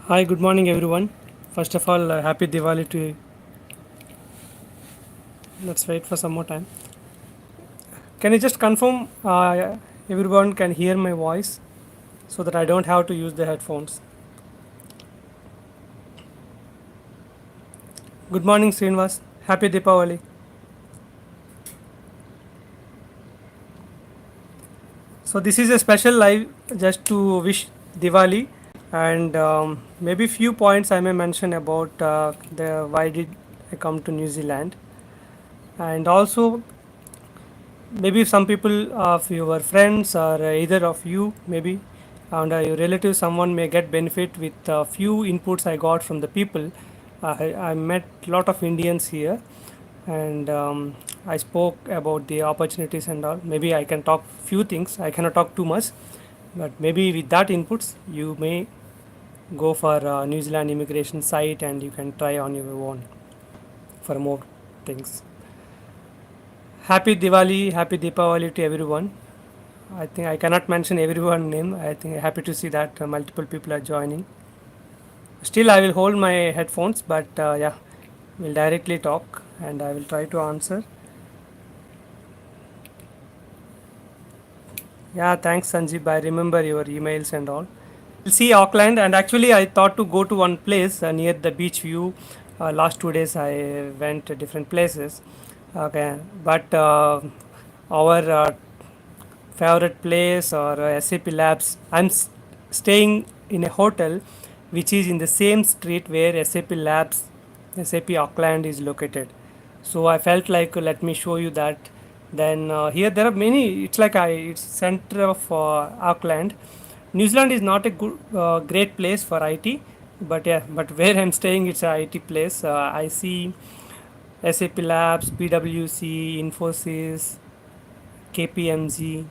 Hi, good morning everyone. First of all, happy Diwali to you. Let's wait for some more time. Can you just confirm everyone can hear my voice so that I don't have to use the headphones? Good morning, Srinivas. Happy Deepavali. So, this is a special live just to wish Diwali and maybe few points I may mention about the why did I come to New Zealand, and also maybe some people of your friends or either of you maybe and your relatives, someone may get benefit with a few inputs I got from the people. I met lot of Indians here, and I spoke about the opportunities and all. Maybe I can talk few things, I cannot talk too much, but maybe with that inputs you may go for New Zealand immigration site and you can try on your own for more things. Happy Diwali, happy Deepavali to everyone. I think I cannot mention everyone name. I think happy to see that multiple people are joining. Still, I will hold my headphones, but yeah, we'll directly talk and I will try to answer. Yeah, thanks Sanjeev. I remember your emails and all. We'll see Auckland, and actually I thought to go to one place near the beach view. Last 2 days I went to different places. Okay, but our favorite place or SAP labs. Staying in a hotel which is in the same street where SAP labs, SAP Auckland is located. So I felt like let me show you that. Then here there are many. It's like it's center of Auckland. New Zealand is not a good, great place for IT, but yeah, but where I'm staying, it's a IT place. I see SAP Labs, PwC, Infosys, KPMG,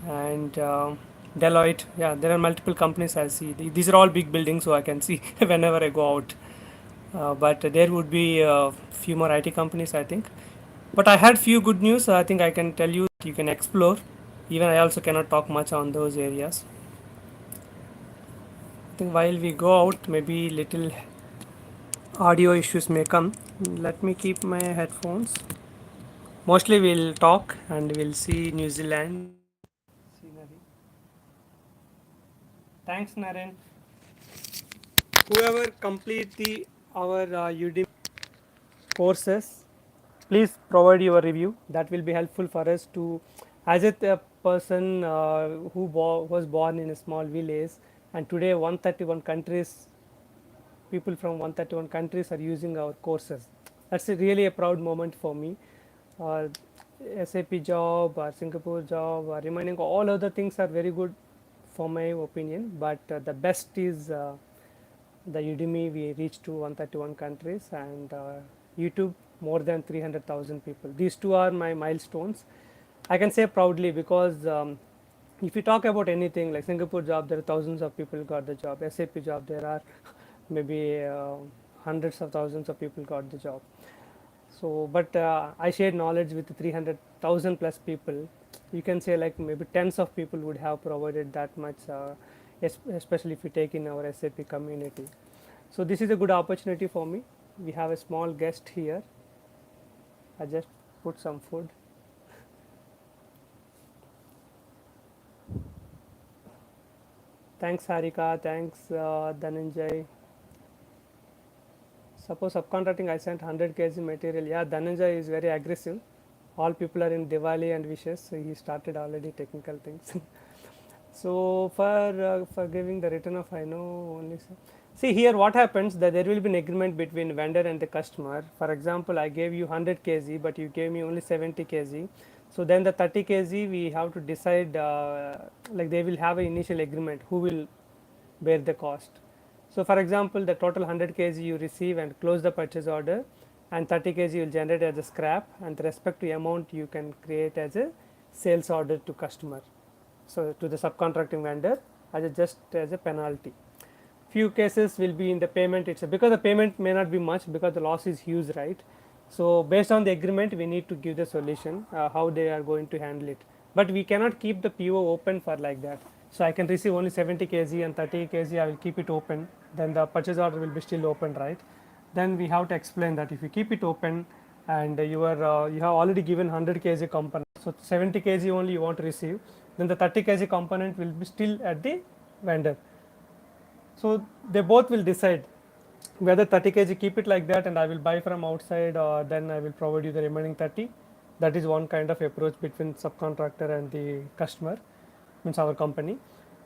and Deloitte. Yeah, there are multiple companies I see. These are all big buildings, so I can see whenever I go out. But there would be a few more IT companies, I think. But I had few good news. I think I can tell you you can explore. Even I also cannot talk much on those areas. I think while we go out, maybe little audio issues may come. Let me keep my headphones. Mostly we'll talk and we'll see New Zealand scenery. Thanks, Naren. Whoever complete the our Udemy courses, please provide your review. That will be helpful for us to, as a person who was born in a small village, and today 131 countries, people from 131 countries are using our courses. That's really a proud moment for me. uh, SAP job or Singapore job or remaining all other things are very good for my opinion, but the best is the Udemy. We reached to 131 countries, and YouTube more than 300,000 people. These two are my milestones. I can say proudly because if you talk about anything like Singapore job, there are thousands of people got the job. SAP job, there are maybe hundreds of thousands of people got the job. So, but I shared knowledge with 300,000 plus people. You can say like maybe tens of people would have provided that much, especially if you take in our SAP community. So this is a good opportunity for me. We have a small guest here. I just put some food. Thanks Harika, thanks Dhananjay. Suppose subcontracting, I sent 100 kg material. Yeah, Dhananjay is very aggressive. All people are in Diwali and wishes, so he started already technical things. So for giving the return of, I know only. See here what happens, that there will be an agreement between vendor and the customer. For example, I gave you 100 kg, but you gave me only 70 kg. So then the 30 kg we have to decide. Like they will have an initial agreement who will bear the cost. So for example, the total 100 kg you receive and close the purchase order, and 30 kg you will generate as a scrap, and the respective amount you can create as a sales order to customer. So to the subcontracting vendor as just as a penalty. Few cases will be in the payment itself, because the payment may not be much because the loss is huge, right? So based on the agreement we need to give the solution how they are going to handle it, but we cannot keep the PO open for like that. So I can receive only 70 kg and 30 kg, I will keep it open, then the purchase order will be still open, right? Then we have to explain that if you keep it open and you have already given 100 kg component, so 70 kg only you want to receive, then the 30 kg component will be still at the vendor. So they both will decide whether 30 kg keep it like that and I will buy from outside, or then I will provide you the remaining 30. That is one kind of approach between subcontractor and the customer, means our company.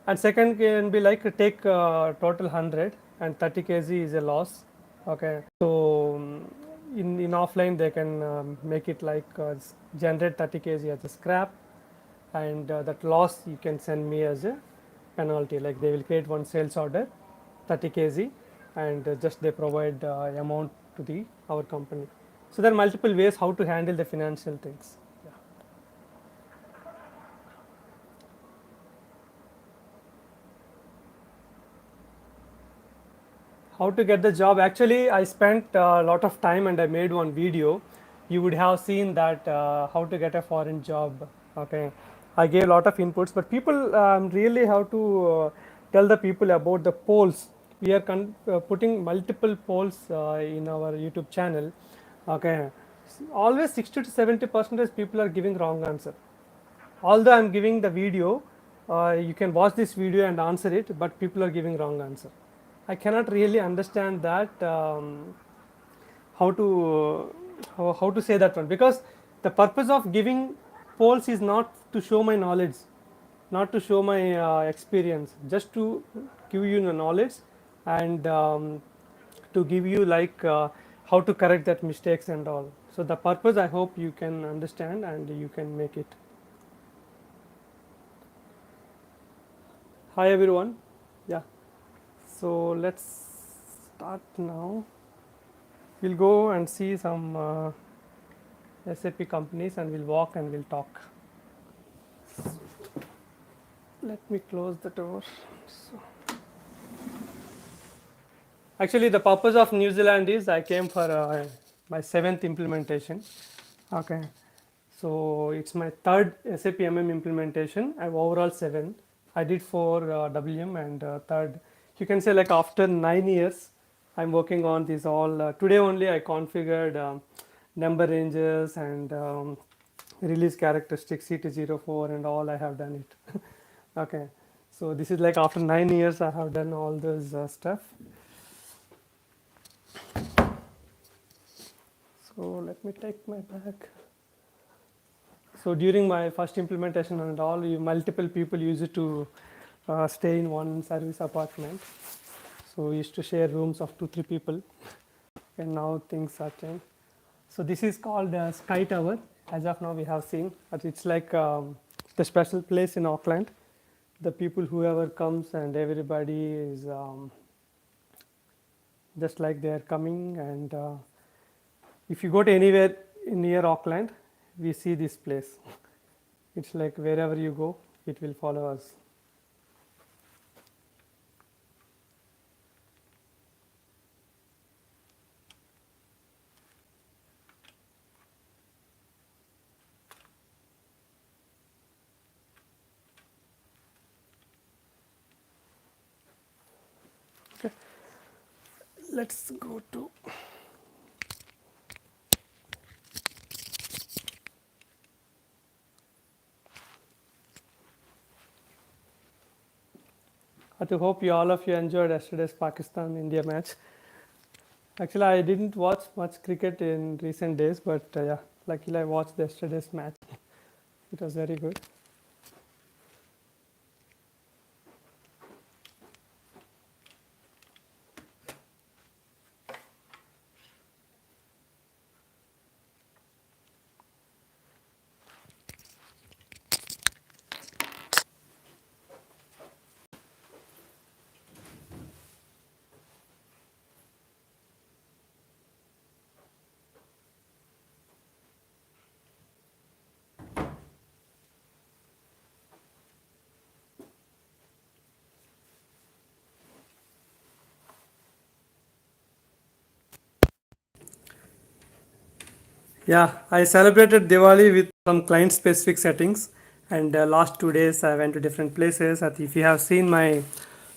And second can be like take total 100 and 30 kg is a loss. Okay, so in offline they can make it like generate 30 kg as a scrap, and that loss you can send me as a penalty, like they will create one sales order 30 kg and just they provide amount to the our company. So there are multiple ways how to handle the financial things. How to get the job? Actually, I spent a lot of time and I made one video. You would have seen that how to get a foreign job. Okay, I gave a lot of inputs, but people really have to tell the people about the polls. We are putting multiple polls in our YouTube channel. Okay, always 60 to 70% people are giving wrong answer. Although I'm giving the video, you can watch this video and answer it, but people are giving wrong answer. I cannot really understand that how to how to say that one, because the purpose of giving polls is not to show my knowledge, not to show my experience, just to give you the knowledge and to give you like how to correct that mistakes and all. So the purpose I hope you can understand and you can make it. Hi everyone. Yeah. So let's start now. We'll go and see some SAP companies and we'll walk and we'll talk. Let me close the door. So actually, the purpose of New Zealand is I came for my 7th implementation. Okay, so it's my 3rd SAP MM implementation. I have overall 7. I did 4 WM and 3rd. You can say like after 9 years, I'm working on this all. Today only I configured number ranges and release characteristics CT04 and all. I have done it. Okay, so this is like after 9 years I have done all this stuff. So let me take my bag. So during my first implementation and all, multiple people used to stay in one service apartment. So we used to share rooms of 2-3 people, and now things are changed. So this is called Sky Tower. As of now, we have seen, but it's like the special place in Auckland. The people whoever comes and everybody is just like they are coming, and if you go to anywhere near Auckland, we see this place. It's like wherever you go, it will follow us. Okay. Let's go to I hope all of you enjoyed yesterday's Pakistan-India match. Actually, I didn't watch much cricket in recent days, but yeah, luckily I watched yesterday's match. It was very good. Yeah, I celebrated Diwali with some client specific settings, and last 2 days I went to different places. If you have seen my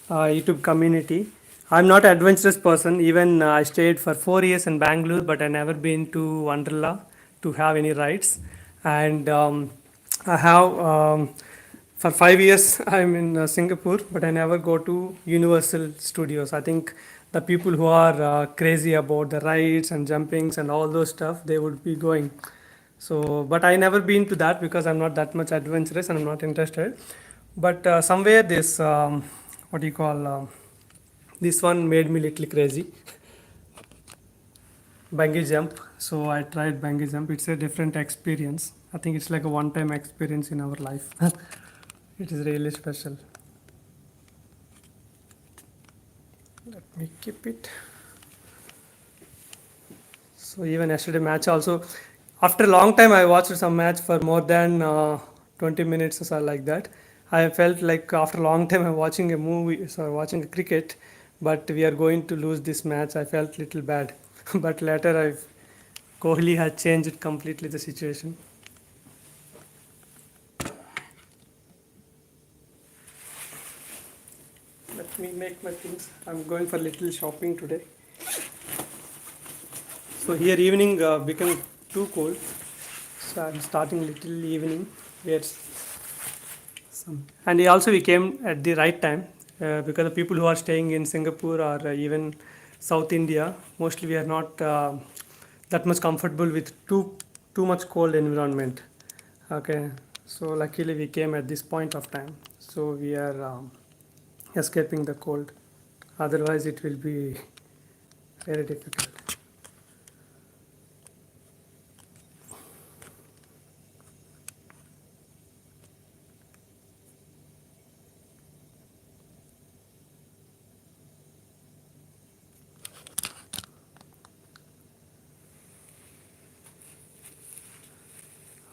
YouTube community, I'm not an adventurous person. Even I stayed for 4 years in Bangalore, but I never been to Wonderla to have any rides. And I have for 5 years I'm in Singapore, but I never go to Universal Studios. I think the people who are crazy about the rides and jumpings and all those stuff, they would be going. So, but I never been to that because I'm not that much adventurous and I'm not interested. But somewhere this, what do you call, this one made me little crazy. Bungee jump. So I tried bungee jump. It's a different experience. I think it's like a one-time experience in our life. It is really special. Let me keep it. So even yesterday match also, after a long time I watched some match for more than 20 minutes or so like that. I felt like after a long time I'm watching a movie, so watching a cricket, but we are going to lose this match. I felt little bad, but later Kohli had changed completely the situation. Let me make my things. I'm going for little shopping today. So here evening become too cold. So I'm starting little evening where some. And also we came at the right time because the people who are staying in Singapore or even South India, mostly we are not that much comfortable with too much cold environment. Okay, so luckily we came at this point of time. So we are escaping the cold. Otherwise it will be very difficult.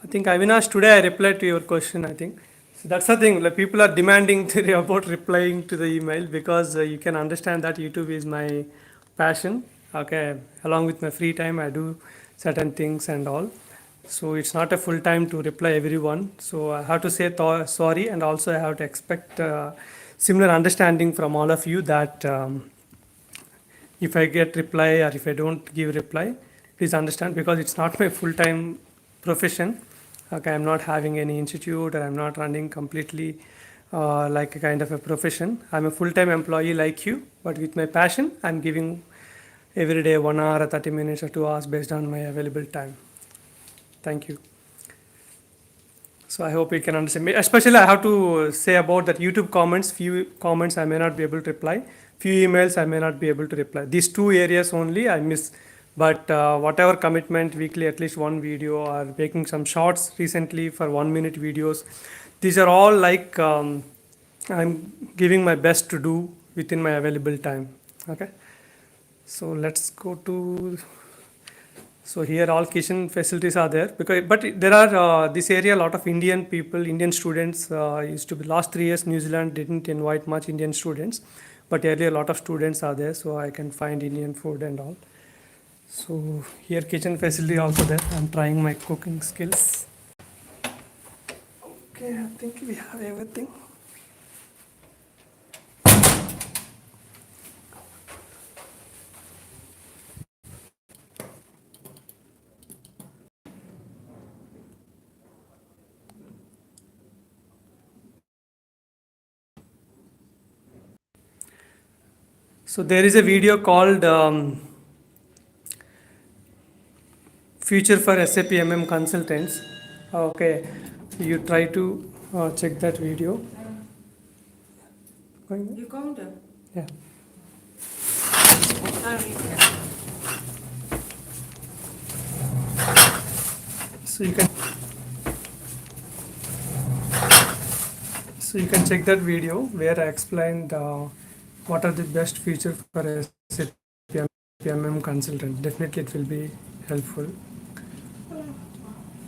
I think Avinash, today I replied to your question. I think so that's the thing. Like people are demanding about replying to the email because you can understand that YouTube is my passion. Okay, along with my free time, I do certain things and all. So it's not a full time to reply everyone. So I have to say sorry, and also I have to expect similar understanding from all of you that if I get reply or if I don't give reply, please understand because it's not my full time profession. Okay, I'm not having any institute or I'm not running completely like a kind of a profession. I'm a full time employee like you, but with my passion, I'm giving every day 1 hour or 30 minutes or 2 hours based on my available time. Thank you. So I hope you can understand me. Especially I have to say about that YouTube comments. Few comments I may not be able to reply. Few emails I may not be able to reply. These two areas only I miss. But whatever commitment weekly, at least one video or making some shorts recently for 1 minute videos. These are all like I'm giving my best to do within my available time. Okay. So let's go to. So here all kitchen facilities are there because but there are this area a lot of Indian people, Indian students used to be last 3 years New Zealand didn't invite much Indian students, but earlier a lot of students are there, so I can find Indian food and all. So here kitchen facility also there. I'm trying my cooking skills. Okay, I think we have everything. So there is a video called Future for SAP MM Consultants. Okay, you try to check that video. You counter? Yeah. So you can check that video where I explained what are the best features for SAP MM consultant. Definitely it will be helpful.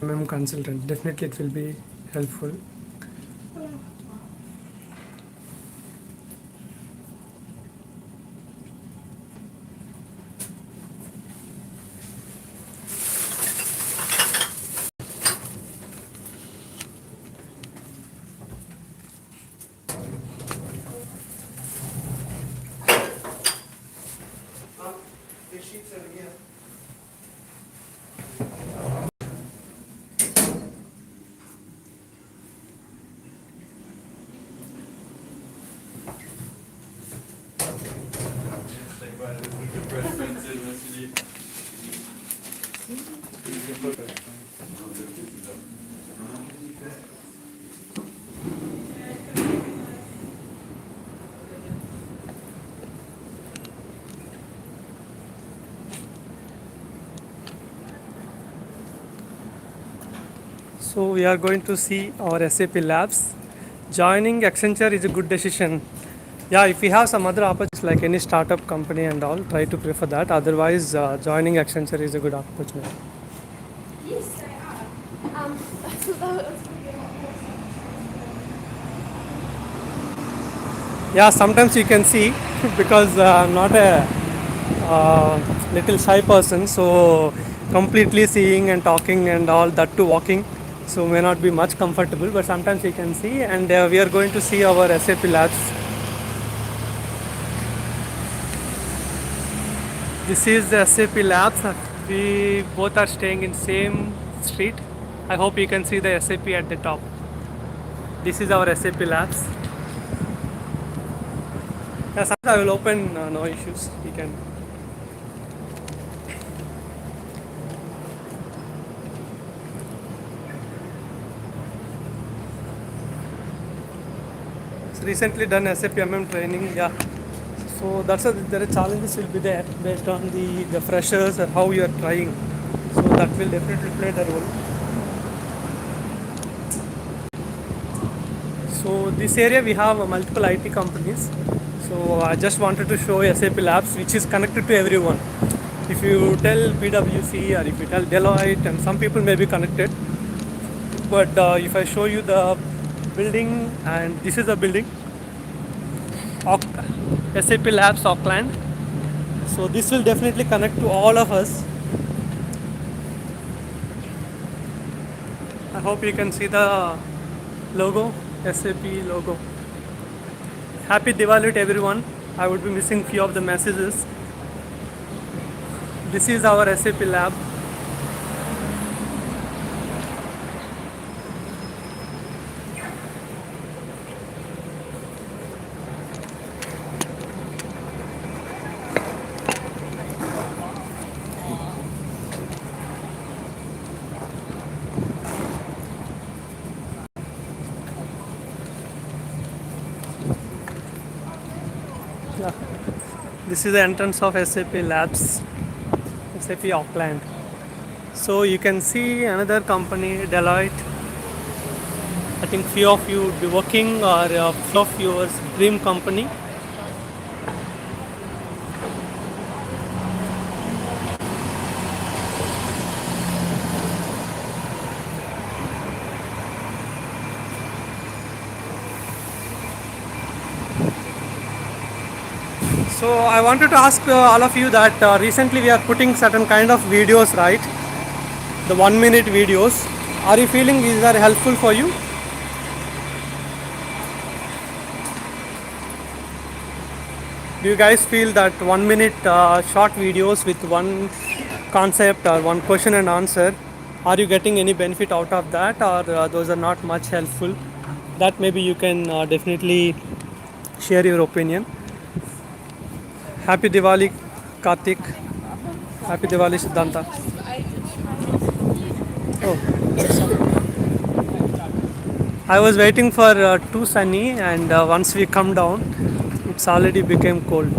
MM consultant. Definitely it will be helpful. So we are going to see our SAP labs. Joining Accenture is a good decision. Yeah, if we have some other opportunities like any startup company and all, try to prefer that. Otherwise, joining Accenture is a good opportunity. Yes, they are. So that was Yeah, sometimes you can see because I'm not a little shy person, so completely seeing and talking and all that to walking, so may not be much comfortable. But sometimes you can see, and we are going to see our SAP labs. This is the SAP labs. We both are staying in same street. I hope you can see the SAP at the top. This is our SAP labs. Yeah, sometimes I will open. No issues. You can. So recently done SAP MM training. Yeah. So that's there are challenges will be there based on the freshers and how you are trying. So that will definitely play the role. So this area we have multiple IT companies. So I just wanted to show SAP Labs, which is connected to everyone. If you tell PwC or if you tell Deloitte, and some people may be connected, but if I show you the building, and this is a building, SAP Labs Auckland. So this will definitely connect to all of us. I hope you can see the logo, SAP logo. Happy Diwali to everyone. I would be missing few of the messages. This is our SAP lab. Yeah. This is the entrance of SAP Labs, SAP Auckland. So you can see another company, Deloitte. I think few of you would be working, or few of your dream company. So I wanted to ask all of you that recently we are putting certain kind of videos, right? The 1 minute videos. Are you feeling these are helpful for you? Do you guys feel that 1 minute short videos with one concept or one question and answer, are you getting any benefit out of that, or those are not much helpful? That maybe you can definitely share your opinion. Happy Diwali, Karthik. Happy Diwali, Siddhanta. Oh, I was waiting for too sunny, and once we come down, it's already became cold.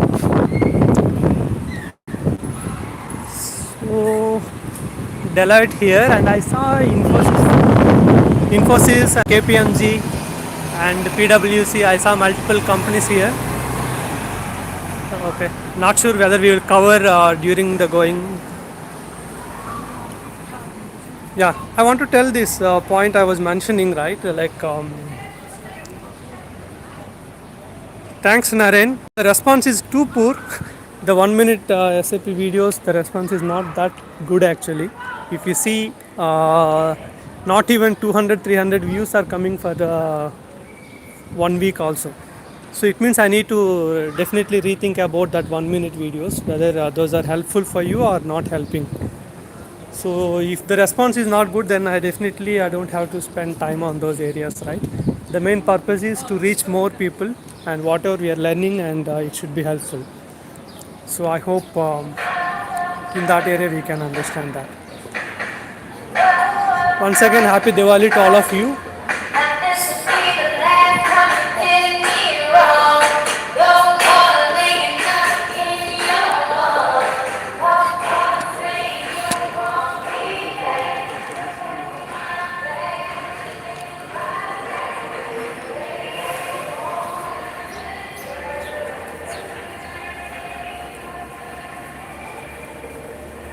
So Deloitte here, and I saw Infosys, KPMG, and PwC. I saw multiple companies here. Okay, not sure whether we will cover during the going. Yeah, I want to tell this point I was mentioning, right? Like, thanks, Naren. The response is too poor. The 1 minute SAP videos, the response is not that good actually. If you see, not even 200, 300 views are coming for the 1 week also. So it means I need to definitely rethink about that 1 minute videos, whether those are helpful for you or not helping. So if the response is not good, then I don't have to spend time on those areas, right? The main purpose is to reach more people and whatever we are learning, and it should be helpful. So I hope in that area we can understand that. Once again, happy Diwali to all of you.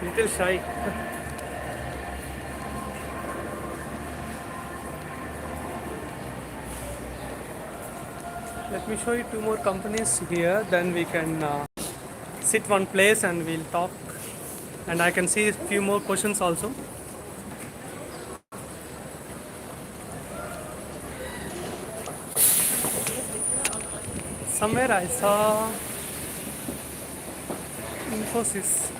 Little shy. Let me show you two more companies here, then we can sit one place and we'll talk. And I can see a few more questions also. Somewhere I saw Infosys.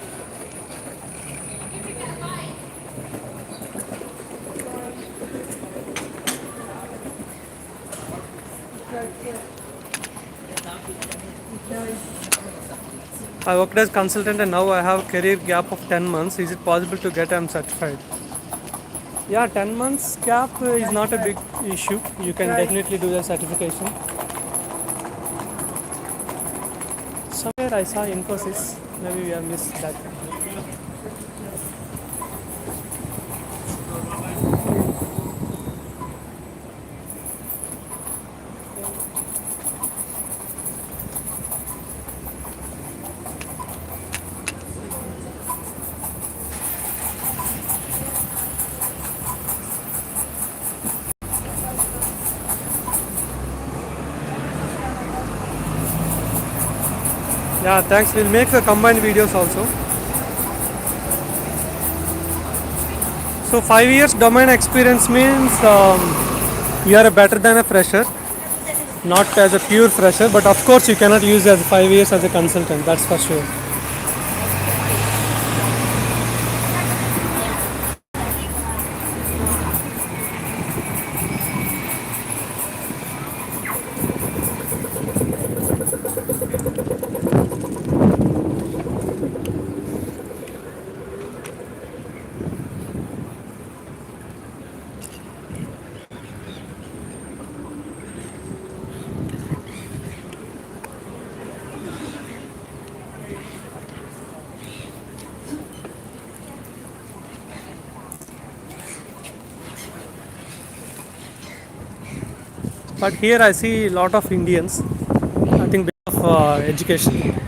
I worked as consultant and now I have a career gap of 10 months. Is it possible to get M certified? Yeah, 10 months gap is not a big issue. You can definitely do the certification. Somewhere I saw Infosys. Maybe we have missed that. Yeah, thanks. We'll make the combined videos also. So 5 years domain experience means you are better than a fresher, not as a pure fresher, but of course you cannot use as 5 years as a consultant, that's for sure. But here I see a lot of Indians, I think because of education.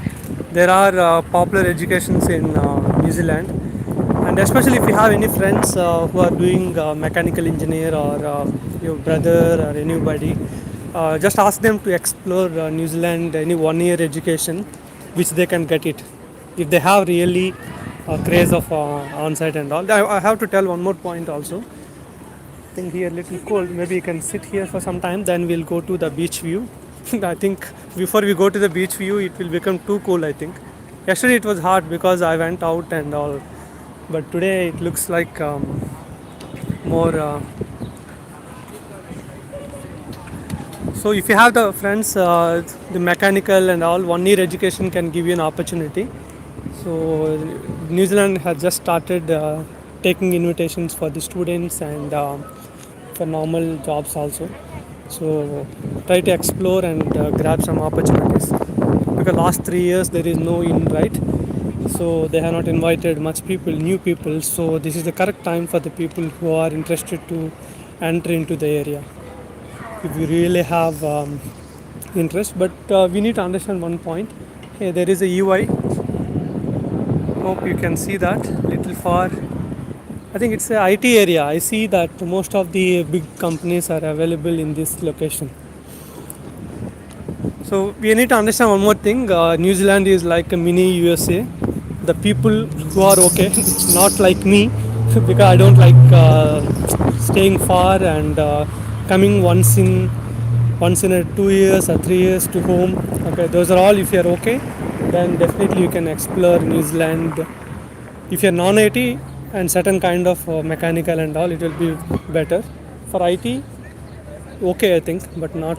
There are popular educations in New Zealand, and especially if you have any friends who are doing mechanical engineer or your brother or anybody, just ask them to explore New Zealand any 1 year education which they can get it if they have really a craze of on-site and all. I have to tell one more point also. I think here little cold. Maybe you can sit here for some time. Then we'll go to the beach view. I think before we go to the beach view, it will become too cold. I think. Yesterday it was hot because I went out and all, but today it looks like more. So if you have the friends, the mechanical and all, 1 year education can give you an opportunity. So New Zealand has just started taking invitations for the students and for normal jobs also. So try to explore and grab some opportunities. Because last 3 years there is no in, right? So they have not invited much people, new people. So this is the correct time for the people who are interested to enter into the area. If you really have interest, but we need to understand one point. Hey, there is a UI. Hope you can see that little far. I think it's a IT area. I see that most of the big companies are available in this location. So we need to understand one more thing. New Zealand is like a mini USA. The people who are okay, not like me, because I don't like staying far and coming once in a 2 years or 3 years to home. Okay, those are all. If you are okay, then definitely you can explore New Zealand. If you are non-IT and certain kind of mechanical and all, it will be better. For IT, okay, I think, but not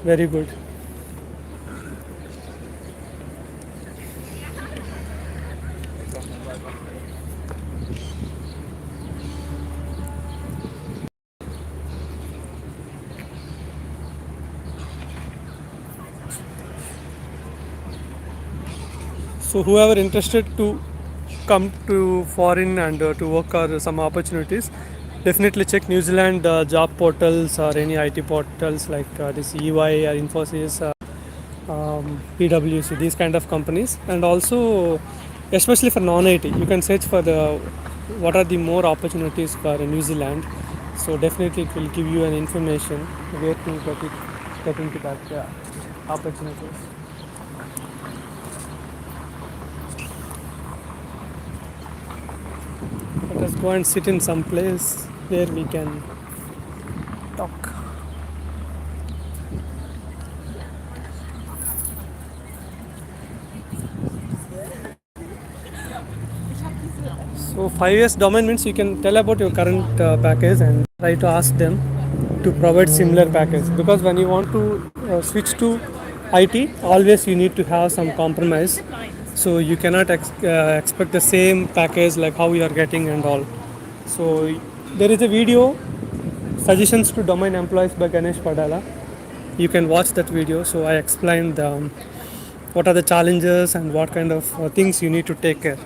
very good. So whoever interested to come to foreign and to work or some opportunities, definitely check New Zealand job portals or any IT portals like this EY or Infosys, PwC, these kind of companies, and also especially for non-IT, you can search for the what are the more opportunities for New Zealand. So definitely it will give you an information where to get into that opportunities. Let us go and sit in some place where we can talk. So 5 years domain means you can tell about your current package and try to ask them to provide similar package, because when you want to switch to IT, always you need to have some compromise. So you cannot expect the same package like how you are getting and all. So there is a video suggestions to domain employees by Ganesh Padala. You can watch that video. So I explained what are the challenges and what kind of things you need to take care.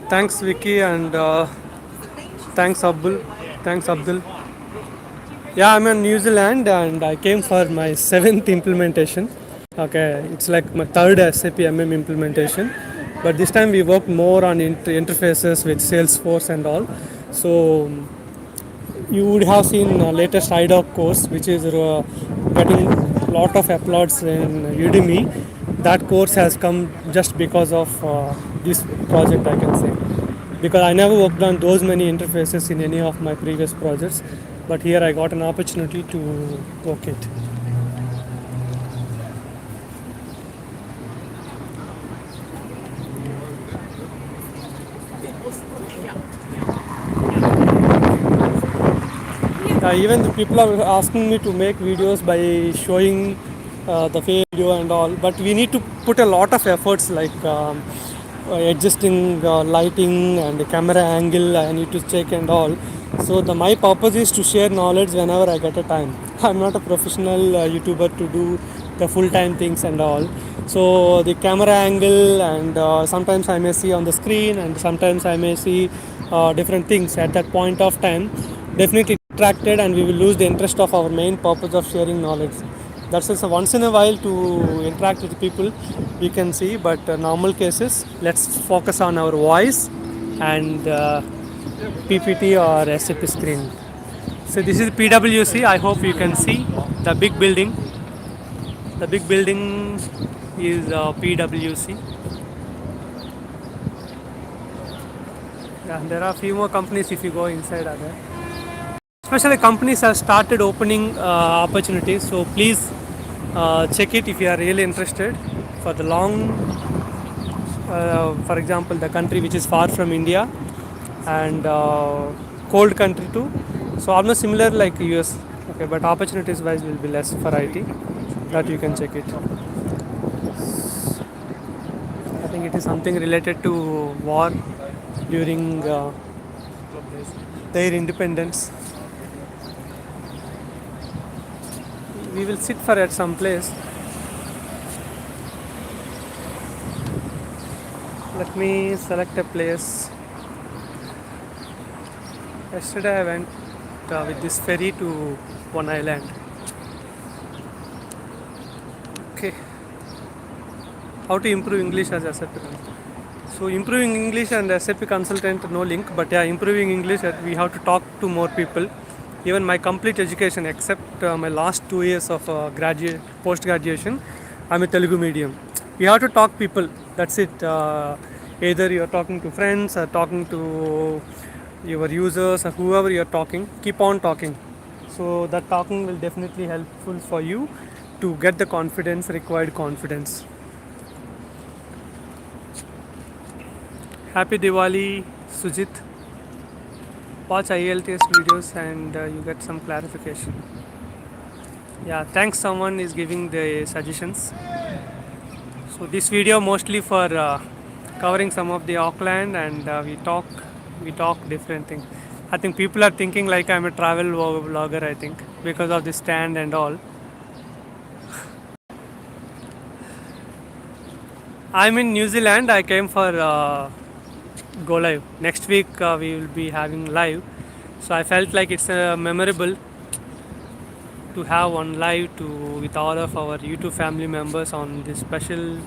Thanks Vicky and thanks Abdul. Thanks Abdul. Yeah, I'm in New Zealand and I came for my seventh implementation. Okay, it's like my third SAP MM implementation, but this time we worked more on interfaces with Salesforce and all. So you would have seen latest IDOC course, which is getting lot of applauds in Udemy. That course has come just because of this project, I can say, because I never worked on those many interfaces in any of my previous projects, but here I got an opportunity to work it. Even the people are asking me to make videos by showing the video and all, but we need to put a lot of efforts like adjusting lighting and the camera angle I need to check and all. So my purpose is to share knowledge whenever I get a time. I'm not a professional YouTuber to do the full time things and all. So the camera angle and sometimes I may see on the screen and sometimes I may see different things at that point of time. Definitely distracted and we will lose the interest of our main purpose of sharing knowledge. That's just once in a while to interact with people we can see, but normal cases let's focus on our voice and PPT or SAP screen. So this is PwC. I hope you can see the big building. The big building is PwC. Yeah, there are a few more companies if you go inside are there. Especially companies have started opening opportunities, so please check it if you are really interested for the long, for example, the country which is far from India and cold country too. So almost similar like US. Okay, but opportunities wise will be less for IT. That you can check it. I think it is something related to war during their independence. We will sit for at some place. Let me select a place. Yesterday I went with this ferry to one island. Okay. How to improve English as SAP consultant? So improving English and SAP consultant, no link, but yeah, improving English we have to talk to more people. Even my complete education except my last 2 years of post graduation, I'm a Telugu medium. We have to talk people, that's it. Either you're talking to friends or talking to your users or whoever you're talking, keep on talking. So that talking will definitely helpful for you to get the confidence, required confidence. Happy Diwali, Sujit. Watch IELTS videos and you get some clarification. Yeah, thanks. Someone is giving the suggestions. So this video mostly for covering some of the Auckland and we talk different things. I think people are thinking like I'm a travel vlogger. I think because of the stand and all. I'm in New Zealand. I came for go live. Next week we will be having live. So I felt like it's memorable to have one live to with all of our YouTube family members on this special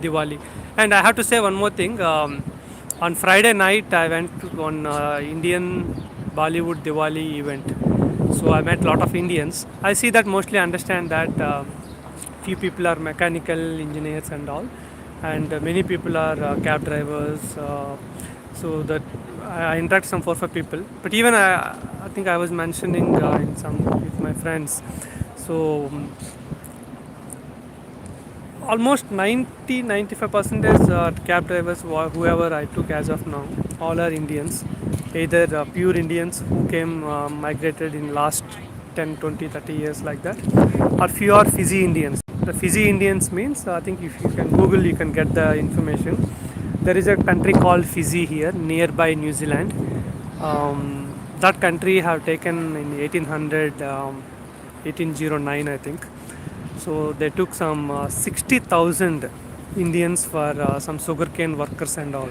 Diwali. And I have to say one more thing. On Friday night, I went to one Indian Bollywood Diwali event. So I met a lot of Indians. I see that mostly understand that few people are mechanical engineers and all, and many people are cab drivers. So that I interact some 4 5 people. But even I think I was mentioning in some with my friends. So almost 90 95% is cab drivers whoever I took as of now, all are Indians, either pure Indians who came migrated in last 10 20 30 years like that, or few are Fiji Indians. The Fiji Indians means I think if you can Google you can get the information. There is a country called Fiji here nearby New Zealand. That country have taken in 1800 1809 I think. So they took some 60,000 Indians for some sugarcane workers and all.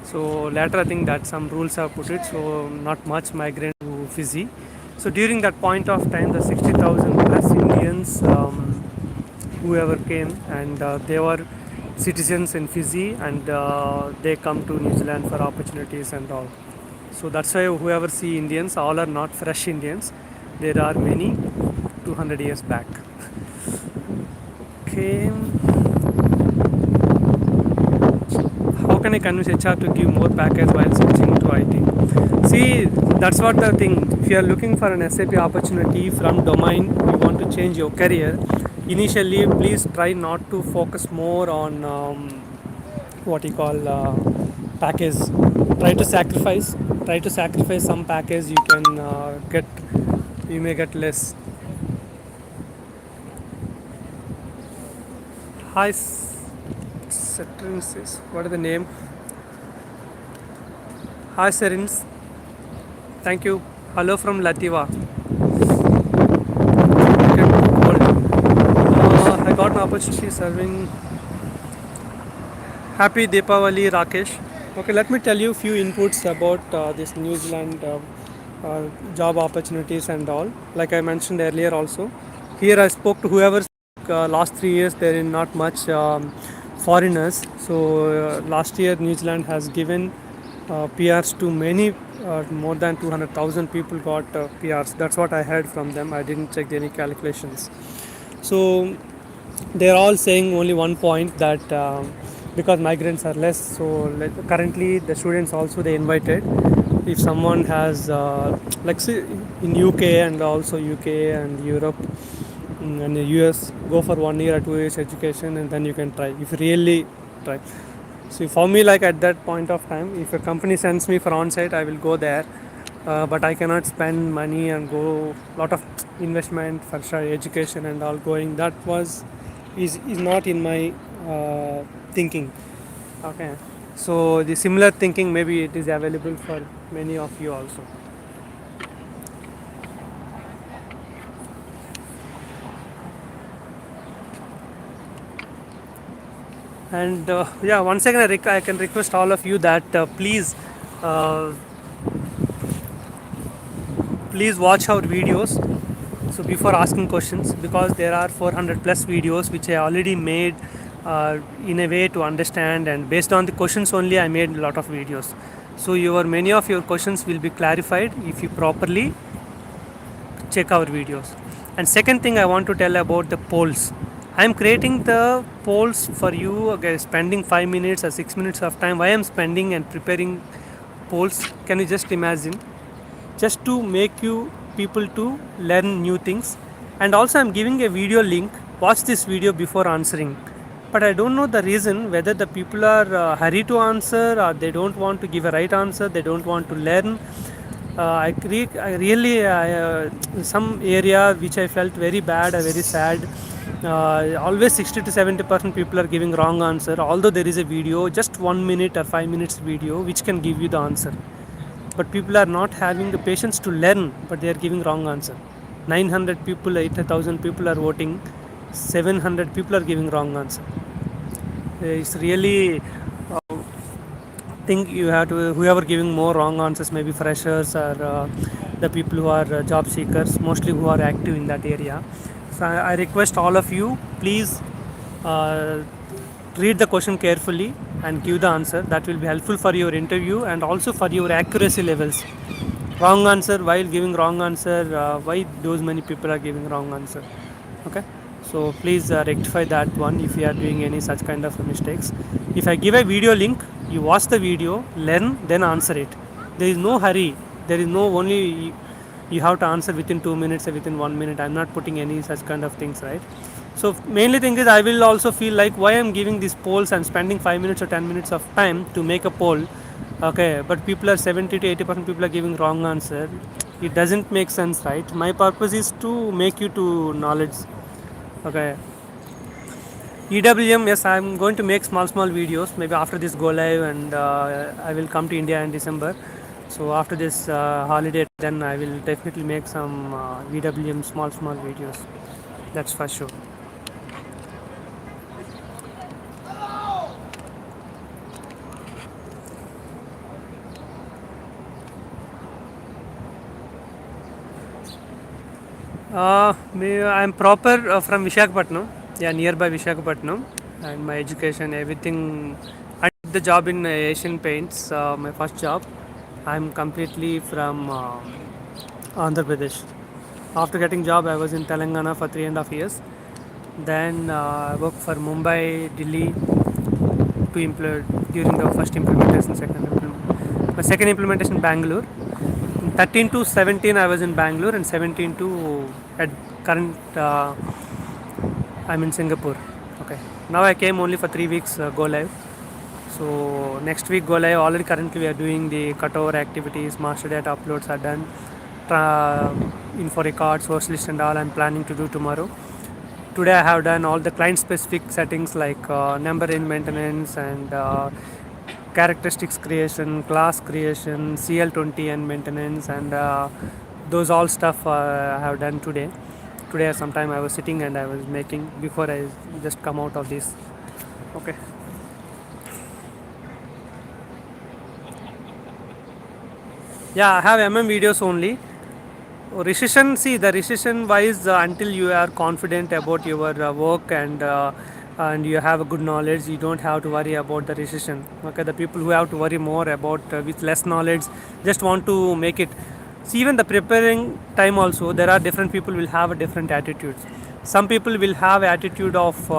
So later I think that some rules have put it, so not much migrant to Fiji. So during that point of time, the 60,000 plus Indians, whoever came, and they were citizens in Fiji, and they come to New Zealand for opportunities and all. So that's why whoever see Indians, all are not fresh Indians. There are many 200 years back. Okay, how can I convince HR to give more package while switching to IT? See, that's what the thing. If you are looking for an SAP opportunity from domain, you want to change your career. Initially, please try not to focus more on what you call package. Try to sacrifice. Try to sacrifice some package. You can get. You may get less. Hi, Setrins. What is the name? Hi, Serins. Thank you. Hello from Lativa. I got an opportunity serving. Happy Deepavali, Rakesh. Okay, let me tell you a few inputs about this New Zealand job opportunities and all. Like I mentioned earlier, also here I spoke to whoever last 3 years there is not much foreigners. So last year New Zealand has given PRs to many, more than 200,000 people got PRs. That's what I heard from them. I didn't check any calculations. So they're all saying only one point that because migrants are less, so currently the students also they invited if someone has like say in UK and also UK and Europe and the US, go for 1 year or 2 years education and then you can try if you really try. So for me, like at that point of time, if a company sends me for on-site, I will go there. But I cannot spend money and go lot of investment for education and all going. That was is not in my thinking. Okay. So the similar thinking maybe it is available for many of you also. And yeah, once again I can request all of you that uh, please watch our videos. So before asking questions, because there are 400 plus videos which I already made in a way to understand, and based on the questions only I made a lot of videos. So your many of your questions will be clarified if you properly check our videos. And second thing I want to tell about the polls. I am creating the polls for you, okay, spending 5 minutes or 6 minutes of time. Why I am spending and preparing polls? Can you just imagine? Just to make you people to learn new things. And also I'm giving a video link. Watch this video before answering. But I don't know the reason whether the people are hurry to answer or they don't want to give a right answer. They don't want to learn. I really some area which I felt very bad, very sad. Always 60 to 70% people are giving wrong answer. Although there is a video, just 1 minute or 5 minutes video, which can give you the answer. But people are not having the patience to learn, but they are giving wrong answer. 900 people, 8,000 people are voting. 700 people are giving wrong answer. It's really think you have to whoever giving more wrong answers, maybe freshers or the people who are job seekers, mostly who are active in that area. So I request all of you, please uh, read the question carefully and give the answer. That will be helpful for your interview and also for your accuracy levels. Wrong answer, while giving wrong answer, why those many people are giving wrong answer? Okay, so please rectify that one if you are doing any such kind of mistakes. If I give a video link, you watch the video, learn, then answer it. There is no hurry. There is no only you have to answer within 2 minutes or within 1 minute. I'm not putting any such kind of things, right? So mainly thing is I will also feel like why I'm giving these polls and spending 5 minutes or 10 minutes of time to make a poll. Okay, but people are 70 to 80% people are giving wrong answer. It doesn't make sense, right? My purpose is to make you to knowledge. Okay, EWM, yes, I'm going to make small videos maybe after this go live, and I will come to India in December. So after this holiday, then I will definitely make some EWM small videos. That's for sure. I'm proper from Vishakhapatnam, yeah, nearby Vishakhapatnam, and my education, everything. I did the job in Asian Paints, my first job. I'm completely from Andhra Pradesh. After getting job, I was in Telangana for 3.5 years. Then I worked for Mumbai, Delhi to implement during the first implementation, my second implementation Bangalore. 13 to 17 I was in Bangalore, and 17 to at current I'm in Singapore. Okay, now I came only for 3 weeks go live. So next week go live. Already currently we are doing the cutover activities, master data uploads are done, info records, source list and all I'm planning to do tomorrow. Today I have done all the client specific settings like number in maintenance and characteristics creation, class creation, CL20 and maintenance, and those all stuff I have done today. Today sometime I was sitting and I was making before I just come out of this. Okay. Yeah, I have MM videos only. Recession, see the recession wise, until you are confident about your work and you have a good knowledge, you don't have to worry about the recession. Okay, the people who have to worry more about with less knowledge just want to make it. See, even the preparing time also, there are different people will have a different attitudes. Some people will have attitude of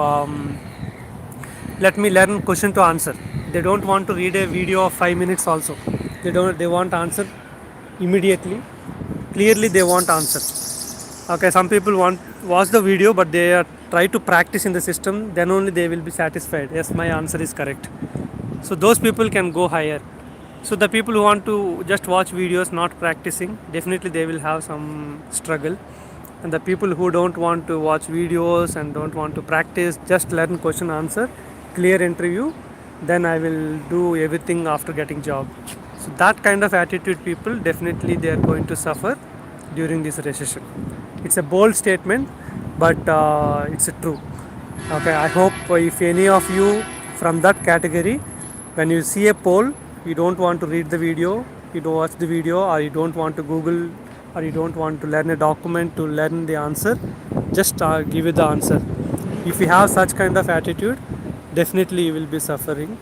let me learn question to answer. They don't want to read a video of 5 minutes also. They want answer immediately. Clearly they want answer. Okay, some people want watch the video, but they are try to practice in the system. Then only they will be satisfied. Yes, my answer is correct. So those people can go higher. So the people who want to just watch videos, not practicing, definitely they will have some struggle. And the people who don't want to watch videos and don't want to practice, just learn question answer, clear interview, then I will do everything after getting job. So that kind of attitude people, definitely they are going to suffer during this recession. It's a bold statement, but it's a true. Okay, I hope if any of you from that category, when you see a poll, you don't want to read the video, you don't watch the video, or you don't want to Google, or you don't want to learn a document to learn the answer, just give it the answer. If you have such kind of attitude, definitely you will be suffering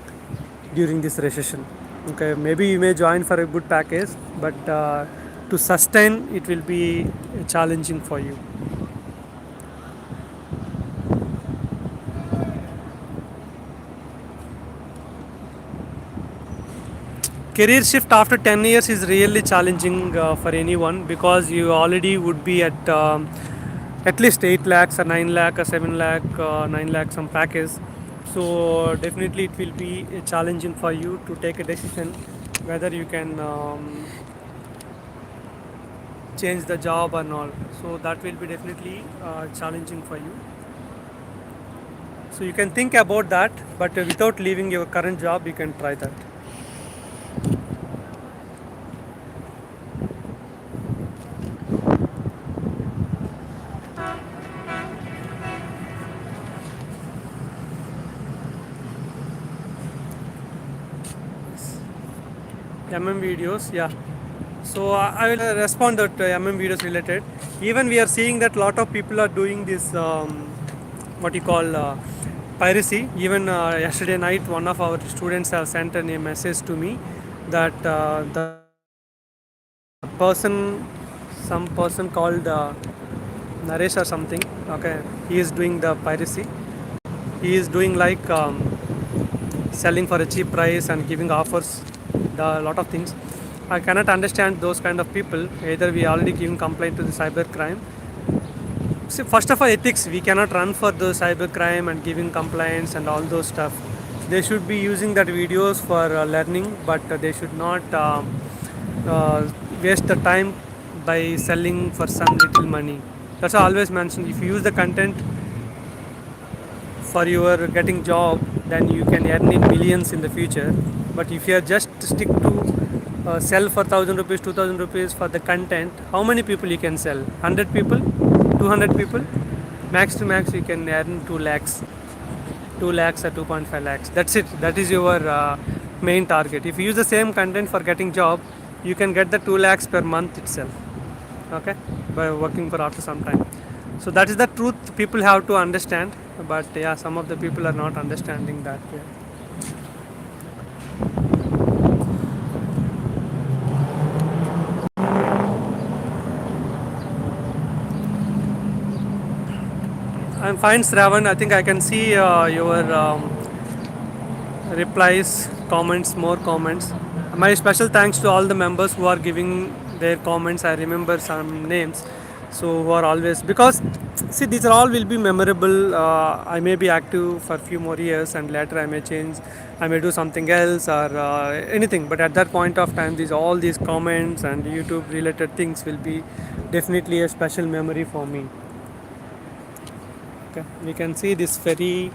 during this recession. Okay, maybe you may join for a good package, but to sustain it will be challenging for you. Career shift after 10 years is really challenging for anyone, because you already would be at least 8 lakhs or 9 lakh or 7 lakh 9 lakh some package. So definitely it will be challenging for you to take a decision whether you can change the job or not. So that will be definitely challenging for you. So you can think about that, but without leaving your current job you can try that. MM videos, yeah. So I will respond that MM videos related. Even we are seeing that lot of people are doing this what you call piracy. Even yesterday night, one of our students have sent a message to me that the person, some person called Naresh or something. Okay, he is doing the piracy. He is doing like selling for a cheap price and giving offers, the lot of things. I cannot understand those kind of people. Either we already giving complaint to the cyber crime. See, first of all, ethics. We cannot run for the cyber crime and giving complaints and all those stuff. They should be using that videos for learning, but they should not uh, waste the time by selling for some little money. That's why I always mention, if you use the content for your getting job, then you can earn in millions in the future. But if you are just stick to sell for 1,000 rupees, 2,000 rupees for the content, how many people you can sell? 100 people, 200 people, max to max you can earn 2 lakhs, 2 lakhs or 2.5 lakhs. That's it. That is your main target. If you use the same content for getting job, you can get the 2 lakhs per month itself. Okay, by working for after some time. So that is the truth people have to understand, but yeah, some of the people are not understanding that. Yeah. I'm fine, Shravan. I think I can see your replies, comments, more comments. My special thanks to all the members who are giving their comments. I remember some names, so who are always, because see, these are all will be memorable. I may be active for a few more years, and later I may change. I may do something else or anything. But at that point of time, these all these comments and YouTube related things will be definitely a special memory for me. Okay, we can see this ferry.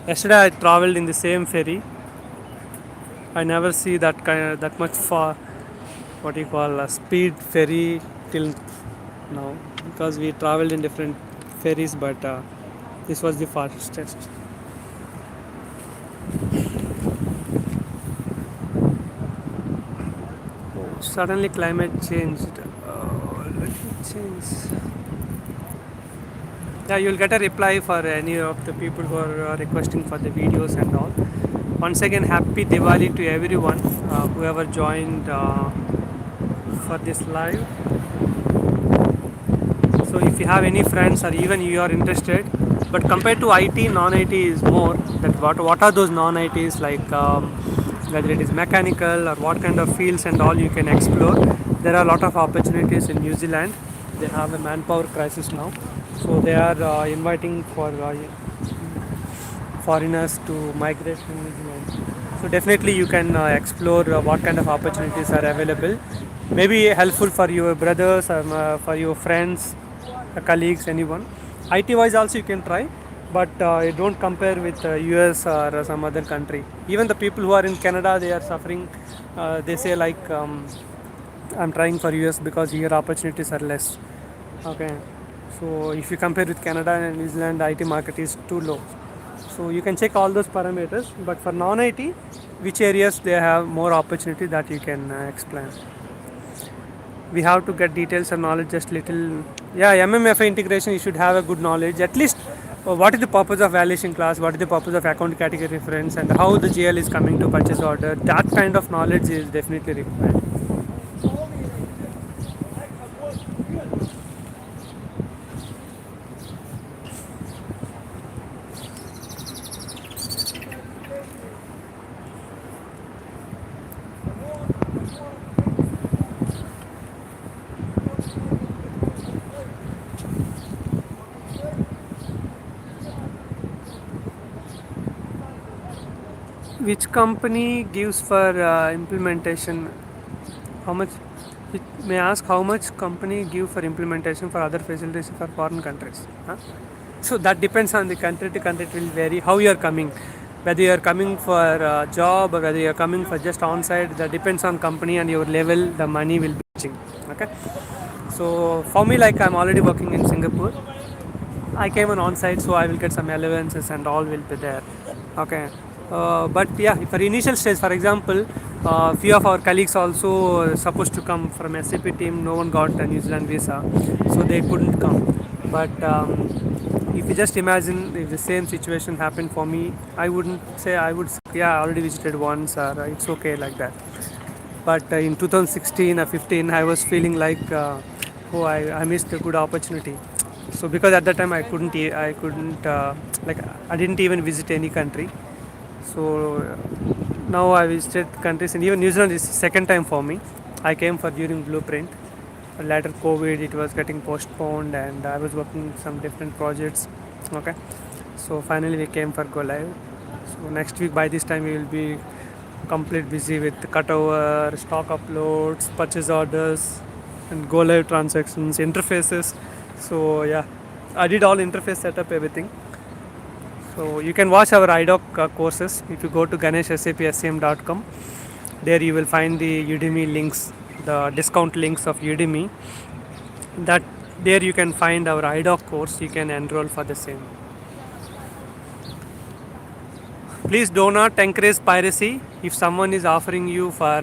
Yesterday I traveled in the same ferry. I never see that that much far, what you call a speed ferry till now, because we traveled in different ferries, but this was the fastest. Oh, suddenly climate changed. Let me change. Yeah, you'll get a reply for any of the people who are requesting for the videos and all. Once again, happy Diwali to everyone whoever joined for this live. So if you have any friends or even you are interested, but compared to IT, non-IT is more. That what are those non-ITs like? Whether it is mechanical or what kind of fields and all you can explore. There are a lot of opportunities in New Zealand. They have a manpower crisis now, so they are inviting for foreigners to migrate to New Zealand. So definitely you can explore what kind of opportunities are available. Maybe helpful for your brothers or for your friends, colleagues, anyone. IT wise also you can try, but don't compare with US or some other country. Even the people who are in Canada, they are suffering. They say like I'm trying for US because here opportunities are less. Okay, so if you compare with Canada and New Zealand, IT market is too low. So you can check all those parameters, but for non-IT, which areas they have more opportunity, that you can explain. We have to get details and knowledge just little. Yeah, MMFA integration, you should have a good knowledge at least. What is the purpose of valuation class, what is the purpose of account category reference, and how the GL is coming to purchase order, that kind of knowledge is definitely required. Which company gives for implementation? How much? May I ask how much company give for implementation for other facilities for foreign countries? Huh? So that depends on the country to country. It will vary how you are coming. Whether you are coming for a job or whether you are coming for just on-site, that depends on company and your level. The money will be changing. Okay. So for me, like I'm already working in Singapore, I came on site, so I will get some allowances and all will be there. Okay. But yeah, for initial stage, for example, Few of our colleagues also supposed to come from SAP team. No one got a New Zealand visa, so they couldn't come. But if you just imagine if the same situation happened for me, I wouldn't say I would. Yeah, I already visited once, or it's okay like that. But in 2016 or 15, I was feeling like, oh, I missed a good opportunity. So because at that time I couldn't, like I didn't even visit any country. So now I visited countries, and even New Zealand is second time for me. I came for during Blueprint. Later COVID, it was getting postponed, and I was working some different projects. Okay, so finally we came for go live. So next week by this time we will be complete busy with cutover, stock uploads, purchase orders, and go live transactions, interfaces. So yeah, I did all interface setup, everything. So you can watch our IDOC courses if you go to ganeshsapsem.com. There you will find the Udemy links, the discount links of Udemy. That there you can find our IDOC course. You can enroll for the same. Please do not encourage piracy. If someone is offering you for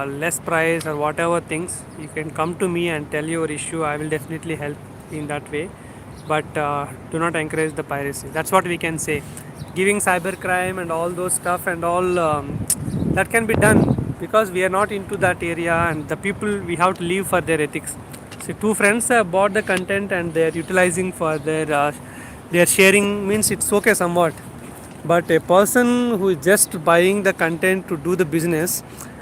less price or whatever things, you can come to me and tell your issue. I will definitely help in that way. But do not encourage the piracy. That's what we can say. Giving cybercrime and all those stuff and all, that can be done because we are not into that area, and the people we have to live for their ethics. So two friends bought the content and they are utilizing for their sharing, means it's okay somewhat. But a person who is just buying the content to do the business,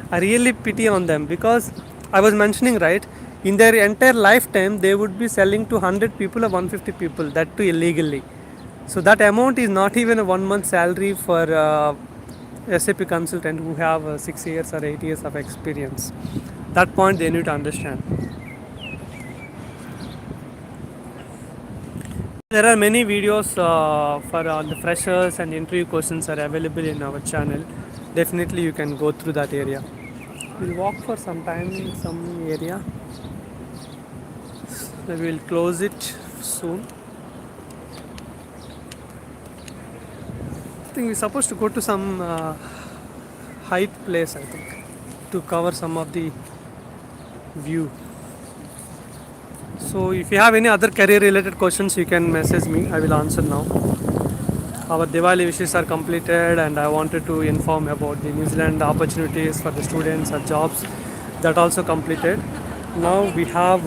I really pity on them, because I was mentioning, right, in their entire lifetime they would be selling to 100 people or 150 people, that too illegally. So that amount is not even a 1 month salary for SAP consultant who have 6 years or 8 years of experience. That point they need to understand. There are many videos for the freshers and interview questions are available in our channel. Definitely you can go through that area. We'll walk for some time in some area. So we'll close it soon. I think we're supposed to go to some height place, I think, to cover some of the view. So if you have any other career related questions, you can message me. I will answer now. Our Diwali wishes are completed, and I wanted to inform about the New Zealand opportunities for the students or jobs. That also completed. Now we have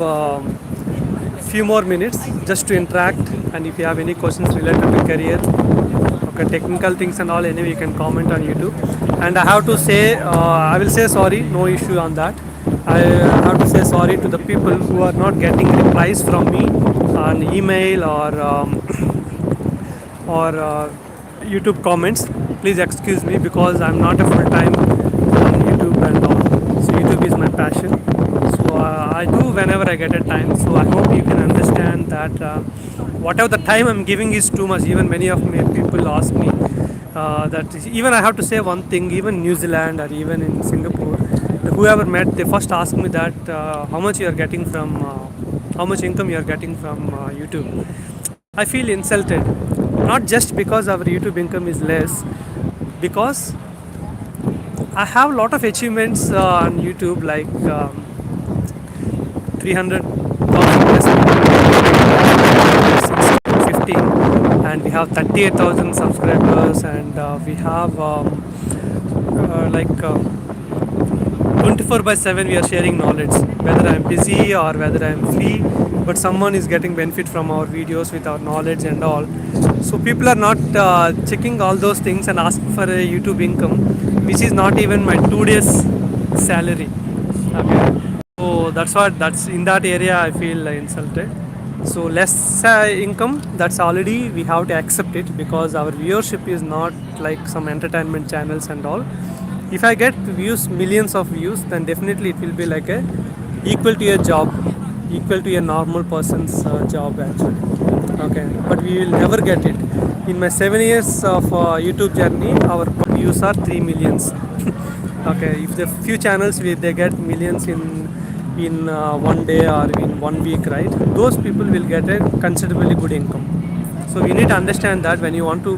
few more minutes just to interact, and if you have any questions related to career, okay, technical things and all, anyway you can comment on YouTube. And I have to say, I will say sorry, no issue on that. I have to say sorry to the people who are not getting replies from me on email or YouTube comments. Please excuse me, because I'm not a full time on YouTube and all. So YouTube is my passion. So I do whenever I get a time. So I hope you can understand that whatever the time I'm giving is too much. Even many of my people ask me that even I have to say one thing. Even New Zealand or even in Singapore, whoever met, they first ask me that how much you are getting from, how much income you are getting from YouTube. I feel insulted, not just because our YouTube income is less, because I have a lot of achievements on YouTube, like 300,000 plus since 2015, and we have 38,000 subscribers, and we have like 24 by 7 we are sharing knowledge, whether I'm busy or whether I'm free, but someone is getting benefit from our videos with our knowledge and all. So people are not checking all those things and asking for a YouTube income, which is not even my 2 days salary. Okay, so that's in that area I feel insulted. So less income, that's already we have to accept it, because our viewership is not like some entertainment channels and all. If I get views, millions of views, then definitely it will be like a equal to a job, equal to a normal person's job actually. Okay, but we will never get it. In my 7 years of YouTube journey, our views are 3 millions. Okay, if the few channels they get millions in 1 day or in 1 week, right? Those people will get a considerably good income. So you need to understand that when you want to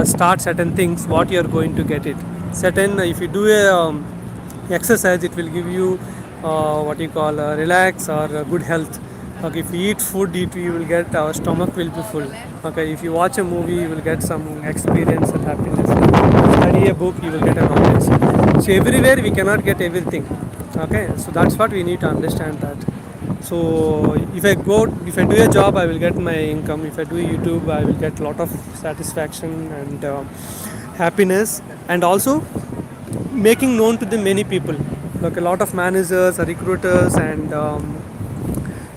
start certain things, what you are going to get it. Certain, if you do a exercise, it will give you what you call relax or good health. Okay, if you eat food, you will get our stomach will be full. Okay, if you watch a movie, you will get some experience and happiness. Study a book, you will get a knowledge. So everywhere we cannot get everything. Okay, so that's what we need to understand that. So if I do a job, I will get my income. If I do YouTube, I will get a lot of satisfaction and happiness, and also making known to the many people. Like a lot of managers, recruiters, and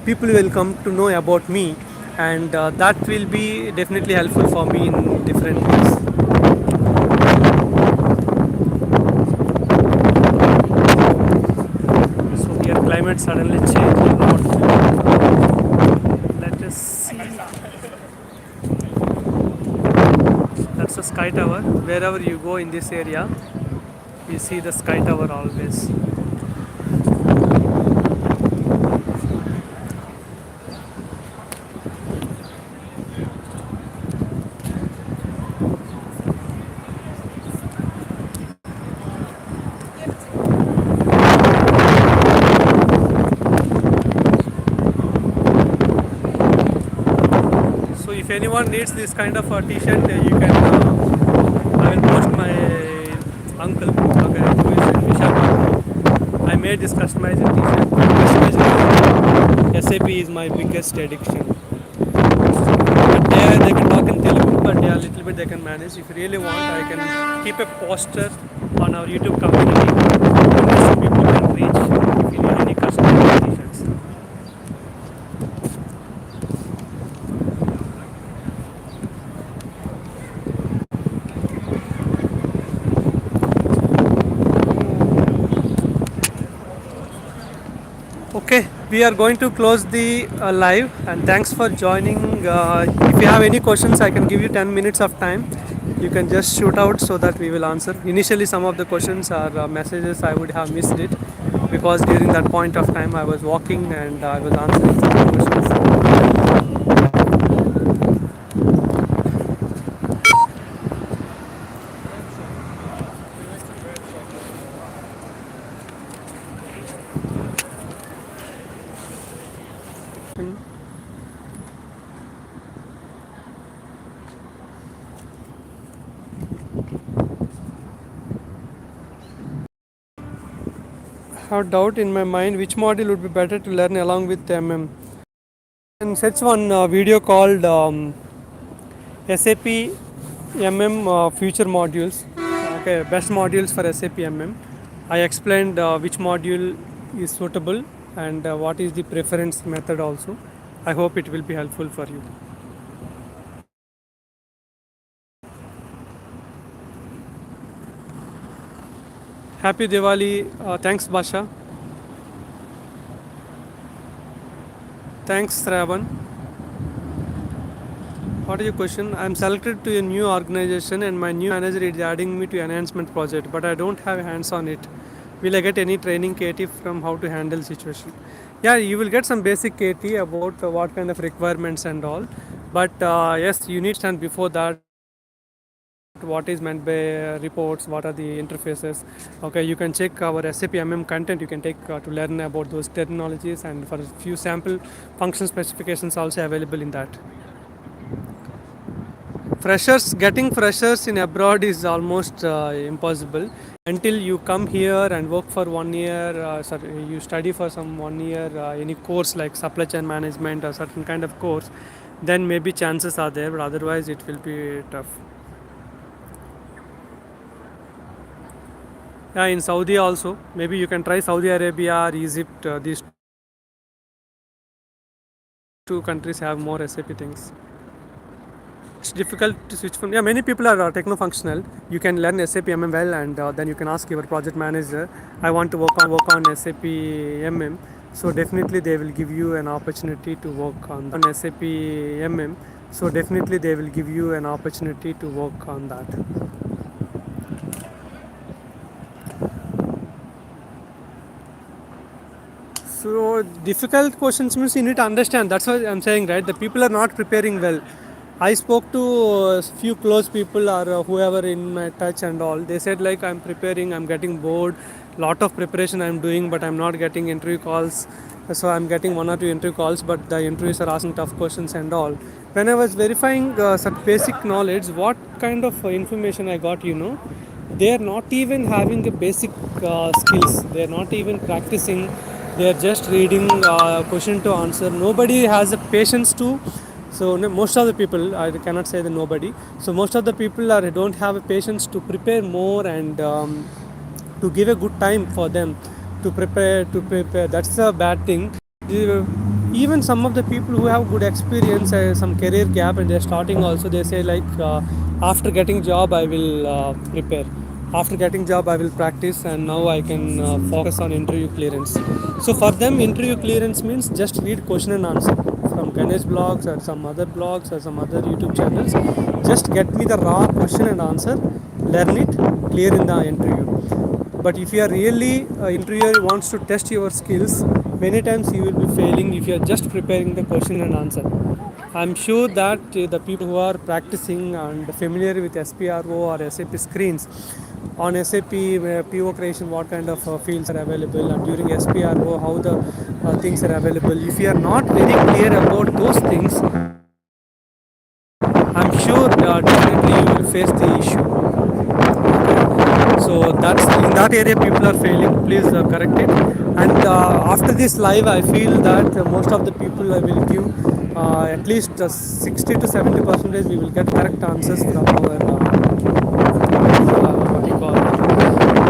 people will come to know about me, and that will be definitely helpful for me in different ways. So here climate suddenly changed a lot. Let us see. That's a sky tower. Wherever you go in this area, you see the sky tower always. So if anyone needs this kind of a t-shirt, you can. I will post my uncle, okay, who is in Vishakhapatnam. I made this customized t-shirt. Customizing SAP is my biggest addiction. But they can talk in Telugu, but a little bit they can manage. If you really want, I can keep a poster on our YouTube community. Some people can reach if you need any customized t-shirts. Okay, we are going to close the live, and thanks for joining. If you have any questions, I can give you 10 minutes of time. You can just shoot out so that we will answer. Initially, some of the questions are messages I would have missed it because during that point of time I was walking and I was answering some of the questions. I have doubt in my mind which module would be better to learn along with MM. And such one video called SAP MM future modules. Okay, best modules for SAP MM. I explained which module is suitable and what is the preference method also. I hope it will be helpful for you. Happy Diwali. Thanks, Basha. Thanks, Ravan. What is your question? I am selected to a new organization and my new manager is adding me to enhancement project, but I don't have hands on it. Will I get any training KT from how to handle situation? Yeah, you will get some basic KT about what kind of requirements and all. But yes, you need to understand before that what is meant by reports, what are the interfaces. Okay, you can check our SAP MM content, you can take to learn about those terminologies, and for a few sample function specifications also available in that. Getting freshers in abroad is almost impossible until you come here and work for 1 year. Sorry, you study for some 1 year any course like supply chain management or certain kind of course, then maybe chances are there, but otherwise it will be tough. Yeah, in Saudi also, maybe you can try Saudi Arabia or Egypt. These two countries have more SAP things. It's difficult to switch from. Yeah, many people are techno-functional. You can learn SAP MM well, and then you can ask your project manager, I want to work on SAP MM. So definitely they will give you an opportunity to work on SAP MM. So definitely they will give you an opportunity to work on that. So difficult questions means you need to understand. That's what I'm saying, right? The people are not preparing well. I spoke to a few close people or whoever in my touch and all. They said like I'm preparing, I'm getting bored. Lot of preparation I'm doing, but I'm not getting interview calls. So I'm getting one or two interview calls, but the interviews are asking tough questions and all. When I was verifying such basic knowledge, what kind of information I got, they are not even having a basic skills. They are not even practicing. They are just reading question to answer. Nobody has the patience to. So most of the people, I cannot say that nobody. So most of the people are don't have a patience to prepare more and to give a good time for them to prepare. That's a bad thing. Uh, Even some of the people who have good experience, some career gap, and they're starting also. They say like after getting job, I will prepare. After getting job, I will practice, and now I can focus on interview clearance. So for them, interview clearance means just read question and answer from Ganesh blogs or some other blogs or some other YouTube channels. Just get me the raw question and answer, learn it, clear in the interview. But if you are really interviewer wants to test your skills, many times you will be failing if you are just preparing the question and answer. I'm sure that the people who are practicing and familiar with SPRO or SAP screens on SAP PO creation, what kind of fields are available, and during SPRO, how the things are available. If you are not very clear about those things, I'm sure definitely you will face the issue. So that's in that area people are failing. Please correct it. And after this live, I feel that most of the people I will give at least 60 to 70% we will get correct answers from our what you call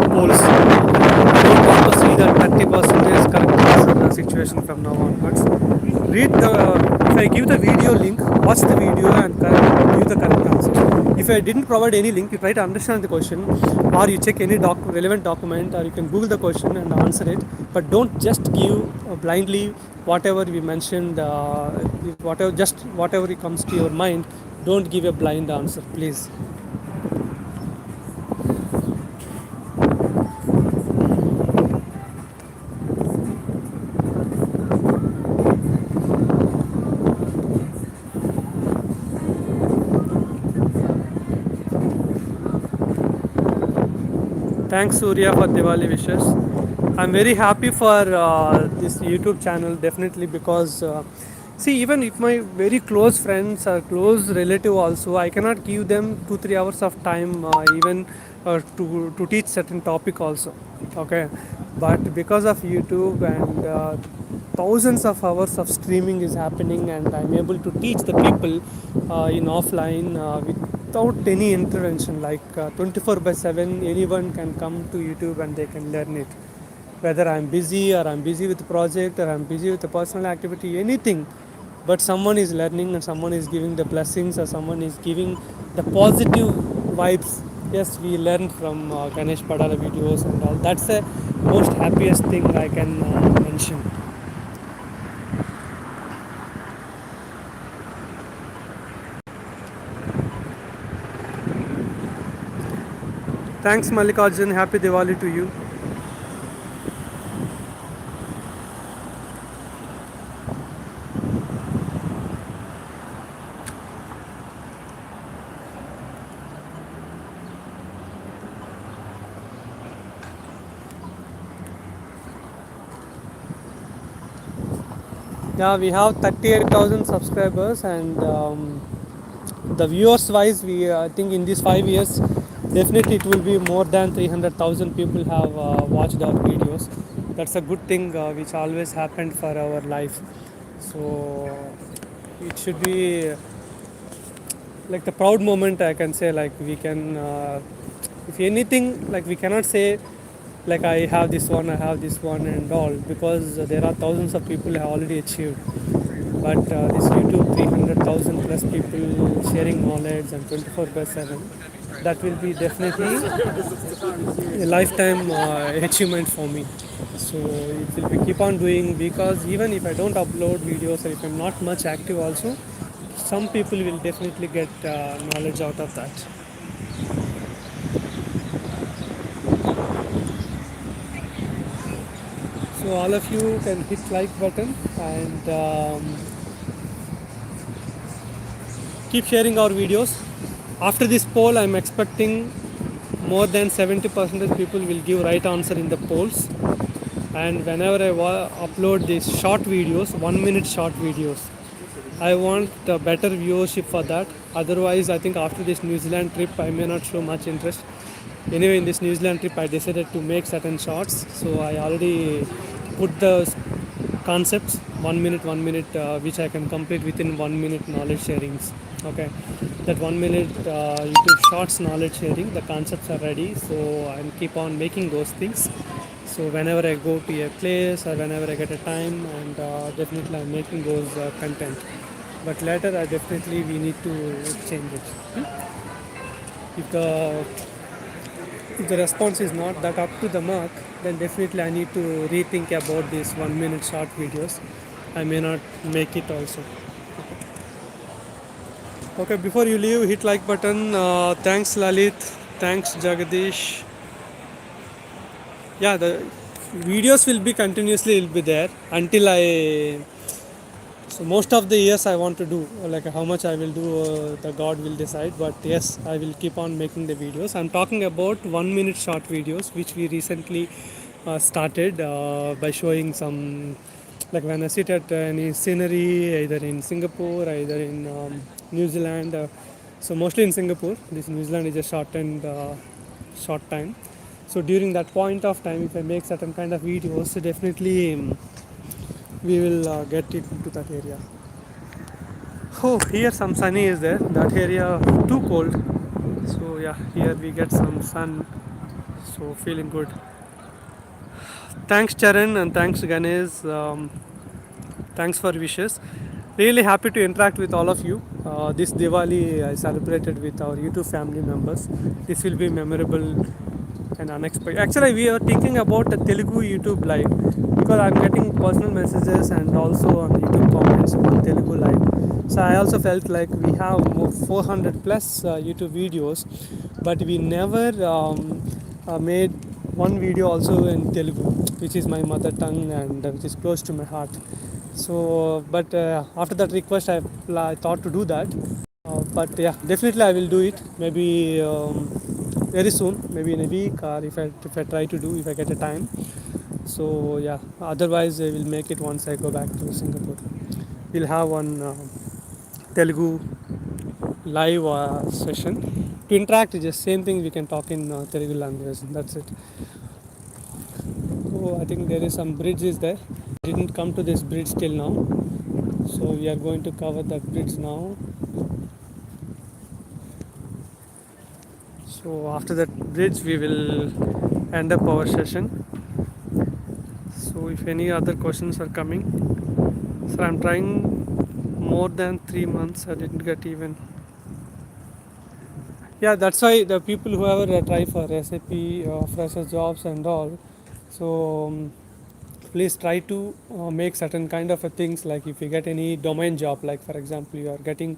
polls. I don't want to see that 30% is correct answer situation from now onwards. Read the if I give the video link, watch the video and give the correct answer. If I didn't provide any link, you try to understand the question, or you check any relevant document, or you can Google the question and answer it. But don't just give blindly whatever we mentioned, whatever just whatever it comes to your mind. Don't give a blind answer, please. Thanks Surya for Diwali wishes. I'm very happy for this YouTube channel definitely because see, even if my very close friends or close relative also, I cannot give them 2 3 hours of time even to teach certain topic also. Okay, but because of YouTube and thousands of hours of streaming is happening, and I'm able to teach the people in offline without any intervention, like 24 by 7 anyone can come to YouTube and they can learn it, whether I'm busy or I'm busy with the project or I'm busy with the personal activity, anything. But someone is learning and someone is giving the blessings or someone is giving the positive vibes. Yes, we learn from Ganesh Padala videos and all. That's the most happiest thing I can mention. Thanks Mallikarjun, happy Diwali to you. Yeah, we have 38,000 subscribers, and the viewers wise, we I think in these 5 years, definitely it will be more than 300,000 people have watched our videos. That's a good thing which always happened for our life. So it should be like the proud moment, I can say. Like we can if anything, like we cannot say like I have this one and all, because there are thousands of people who have already achieved. But this YouTube 300,000 plus people sharing knowledge and 24 by 7, that will be definitely a lifetime achievement for me. So it will be keep on doing, because even if I don't upload videos or if I'm not much active also, some people will definitely get knowledge out of that. So all of you can hit like button and keep sharing our videos. After this poll, I'm expecting more than 70% people will give right answer in the polls. And whenever I upload these short videos, 1 minute short videos, I want a better viewership for that. Otherwise, I think after this New Zealand trip, I may not show much interest. Anyway, in this New Zealand trip, I decided to make certain shots. So I already put the concepts 1 minute, which I can complete within 1 minute knowledge sharings. Okay, that 1 minute YouTube shorts knowledge sharing, the concepts are ready. So I'll keep on making those things. So whenever I go to a place or whenever I get a time, and definitely I'm making those content. But later, I definitely we need to change it. If the if the response is not that up to the mark, then definitely I need to rethink about these 1 minute short videos. I may not make it also. Okay, before you leave, hit like button. Thanks Lalit, thanks Jagadish. Yeah, the videos will be continuously will be there until I. So most of the years I want to do, like how much I will do, the God will decide. But yes, I will keep on making the videos. I'm talking about 1 minute short videos, which we recently started by showing some, like when I sit at any scenery, either in Singapore, either in New Zealand. So mostly in Singapore. This New Zealand is a short time. So during that point of time, if I make certain kind of videos, so definitely we will get it into that area. Oh, here some sunny is there. That area too cold. So yeah, here we get some sun. So feeling good. Thanks Charan and thanks Ganesh. Thanks for wishes. Really happy to interact with all of you. This Diwali I celebrated with our YouTube family members. This will be memorable and unexpected. Actually, we are thinking about a Telugu YouTube live because I'm getting personal messages and also on YouTube comments on Telugu live. So I also felt like we have 400 plus YouTube videos, but we never made one video also in Telugu, which is my mother tongue and which is close to my heart. So, but after that request, I thought to do that. But yeah, definitely I will do it. Maybe very soon, maybe in a week, or if I try to do if I get a time. So yeah, otherwise I will make it once I go back to Singapore. We'll have one Telugu live session to interact. Just same thing we can talk in Telugu language. That's it. So I think there is some bridge is there. Didn't come to this bridge till now. So we are going to cover that bridge now. So after that bridge we will end up our session. So if any other questions are coming, so I'm trying more than 3 months. I didn't get even. Yeah, that's why the people who ever try for SAP fresher jobs and all. So please try to make certain kind of things, like if you get any domain job, like for example you are getting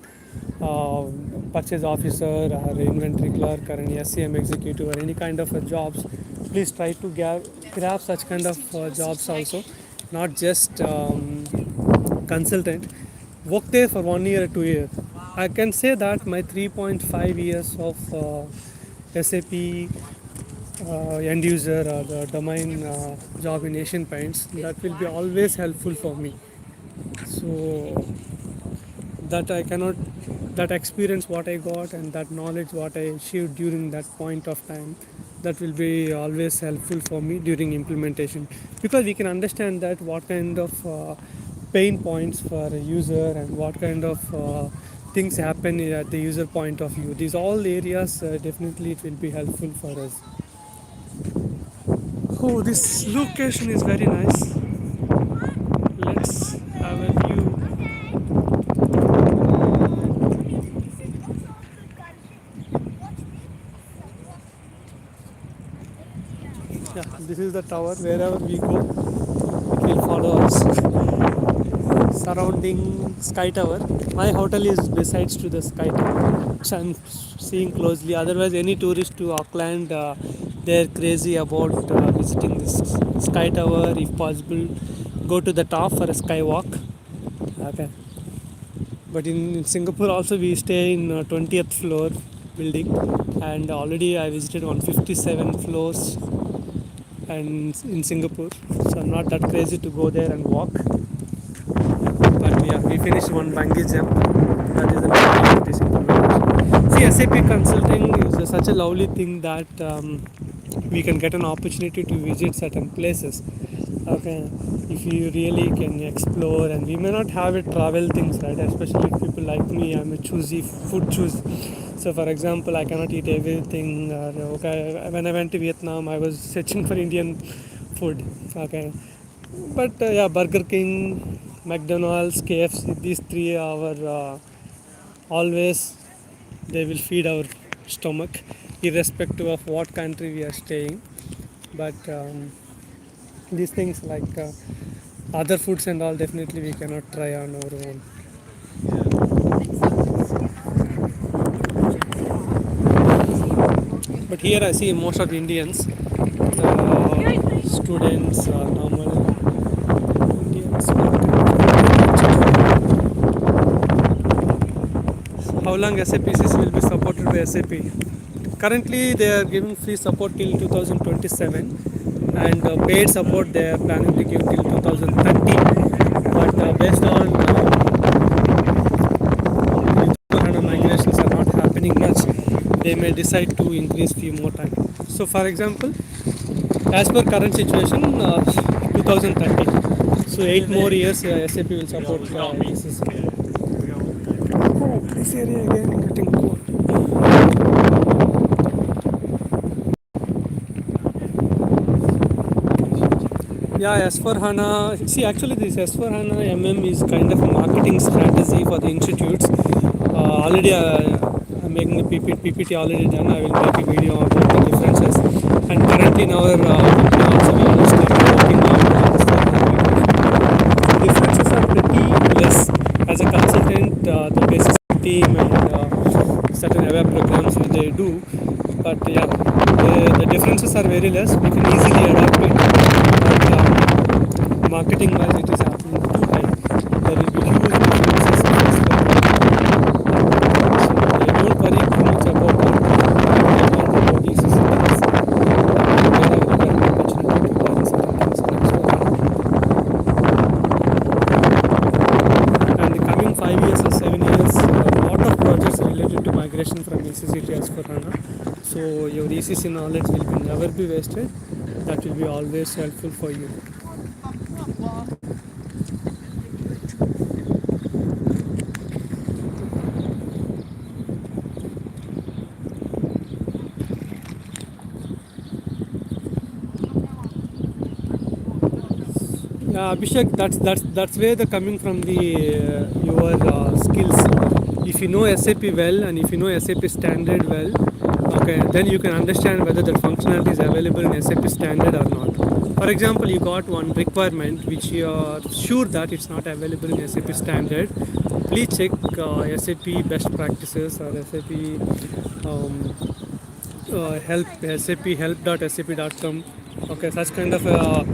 uh, purchase officer or inventory clerk or any SCM executive or any kind of jobs, please try to grab such kind of jobs also, not just consultant. Work there for 1 year or 2 years. I can say that my 3.5 years of SAP end user or the domain job in Asian Paints, that will be always helpful for me. So that I cannot, that experience what I got and that knowledge what I achieved during that point of time, that will be always helpful for me during implementation, because we can understand that what kind of pain points for a user and what kind of things happen at the user point of view. These all areas definitely it will be helpful for us. Oh, this location is very nice. Let's have a view. Yeah, this is the tower. Wherever we go, it will follow us. Surrounding Sky Tower. My hotel is besides to the Sky Tower, which I'm seeing closely. Otherwise, any tourist to Auckland, they're crazy about visiting this Sky Tower. If possible, go to the top for a sky walk. Okay. but in Singapore also we stay in 20th floor building, and already I visited 157 floors and in Singapore. So I'm not that crazy to go there and walk. But yeah, we finished one bungee jump. That is the main competition for me. See, SAP consulting is such a lovely thing that we can get an opportunity to visit certain places. Okay, if you really can explore, and we may not have a travel things, right? Especially if people like me, I'm a choosy food choose. So, for example, I cannot eat everything. Okay, when I went to Vietnam, I was searching for Indian food. Okay, but yeah, Burger King, McDonald's, KFC, these three are always they will feed our stomach, irrespective of what country we are staying. But these things like other foods and all, definitely we cannot try on our own. But here I see most of Indians, students, normal Indians. How long SAP will be supported by SAP? Currently, they are giving free support till 2027, and paid support they are planning to give till 2030. But based on migrations are not happening much, they may decide to increase few more time. So, for example, as per current situation, 2030. So 8 more years SAP will support this Oh, this area again getting cold. Yeah, as for HANA, see actually this as for HANA MM is kind of a marketing strategy for the institutes. Already I'm making a PPT already done. I will make a video about the differences. And currently in our company also we are started working on the differences are pretty less. As a consultant, the basic team and certain aware programs which they do. But yeah, the differences are very less. We can easily adapt it. But marketing wise, it is happening too high. There will be huge differences. So I don't worry too much about it. I want about these things. There I will get an opportunity to learn certain things in S4HANA. And the coming 5 years or 7 years, a lot of projects related to migration from ECC to S4HANA. So your ECC knowledge will never be wasted. That will be always helpful for you. Abhishek, that's where the coming from the your skills. If you know SAP well and if you know SAP standard well, okay, then you can understand whether that functionality is available in SAP standard or not. For example, you got one requirement which you are sure that it's not available in SAP standard. Please check SAP best practices or SAP um, help SAP help.sap.com. Okay, such kind of a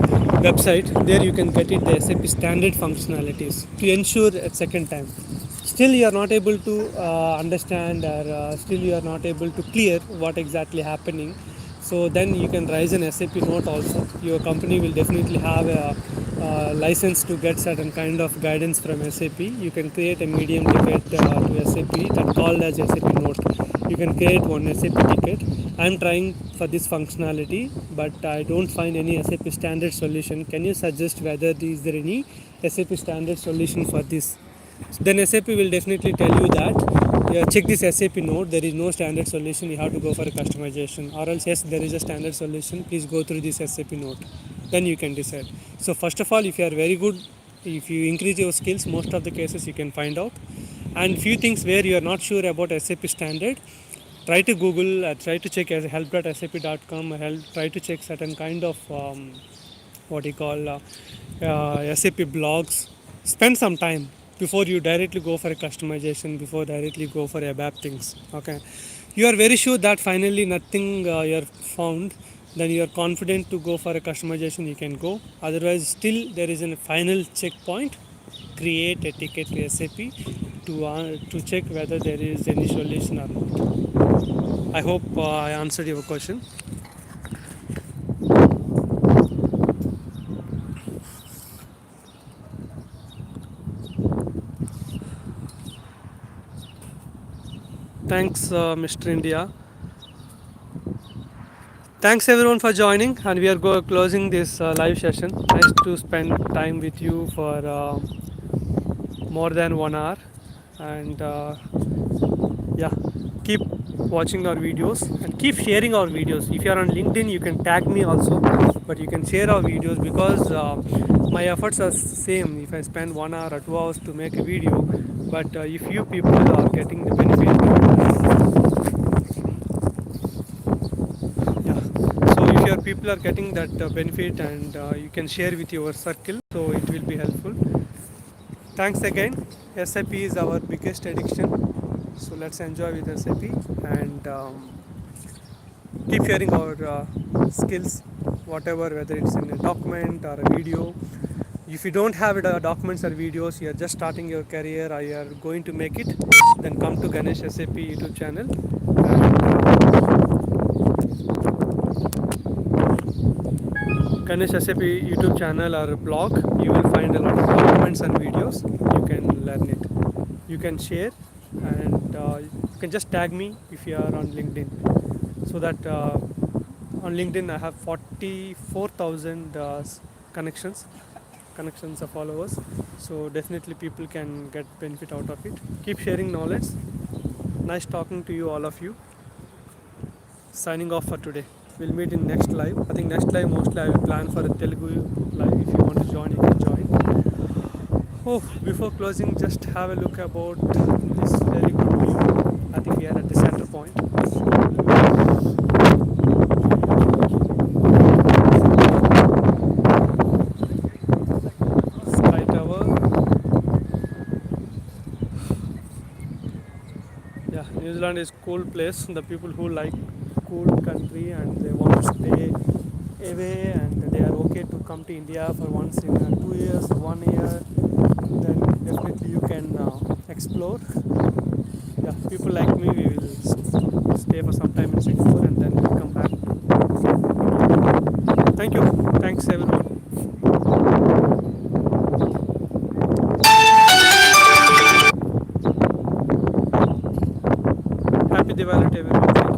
website. There you can get it the SAP standard functionalities to ensure at second time. Still you are not able to understand, or still you are not able to clear what exactly happening. So then you can raise an SAP note also. Your company will definitely have a license to get certain kind of guidance from SAP. You can create a medium ticket to SAP that called as SAP note. You can create one SAP ticket. I am trying for this functionality, but I don't find any SAP standard solution. Can you suggest whether is there any SAP standard solution for this? Then SAP will definitely tell you that check this SAP note. There is no standard solution. You have to go for a customization, or else yes, there is a standard solution. Please go through this SAP note. Then you can decide. So first of all, if you are very good, if you increase your skills, most of the cases you can find out. And few things where you are not sure about SAP standard, try to Google, try to check help.sap.com, try to check certain kind of what you call SAP blogs. Spend some time before you directly go for a customization, before directly go for ABAP things. Okay, you are very sure that finally nothing you are found, then you are confident to go for a customization. You can go. Otherwise, still there is a final checkpoint. create a ticket to SAP to check whether there is any solution or not. I hope I answered your question. Thanks, Mr. India. Thanks everyone for joining, and we are closing this live session. Nice to spend time with you for more than 1 hour, and yeah, keep watching our videos and keep sharing our videos. If you are on LinkedIn, you can tag me also, but you can share our videos because my efforts are same. If I spend 1 hour or 2 hours to make a video, but if you people are getting the benefit, yeah. So if your people are getting that benefit, and you can share with your circle, so it will be helpful. Thanks again. SAP is our biggest addiction, so let's enjoy with SAP, and keep sharing our skills, whatever, whether it's in a document or a video. If you don't have it, documents or videos, you are just starting your career or you are going to make it, then come to Ganesh SAP YouTube channel. Ganesh SAP YouTube channel or blog, you will find a lot of documents and videos. You can learn it. You can share, and you can just tag me if you are on LinkedIn, so that on LinkedIn I have 44,000 connections of followers. So definitely people can get benefit out of it. Keep sharing knowledge. Nice talking to you, all of you. Signing off for today. We'll meet in next live. I think next live mostly I will plan for a Telugu live. If you want to join, you can join. Oh, before closing, just have a look about this very good view. I think we are at the center point. Sky Tower. Yeah, New Zealand is cool place. The people who like cool country and they want to stay away and they are okay to come to India for once in 2 years or 1 year, then definitely you can explore. Yeah, people like me, we will stay for some time in Singapore and then we'll come back. Thank you. Thanks everyone. Happy Diwali to everyone. Thank you.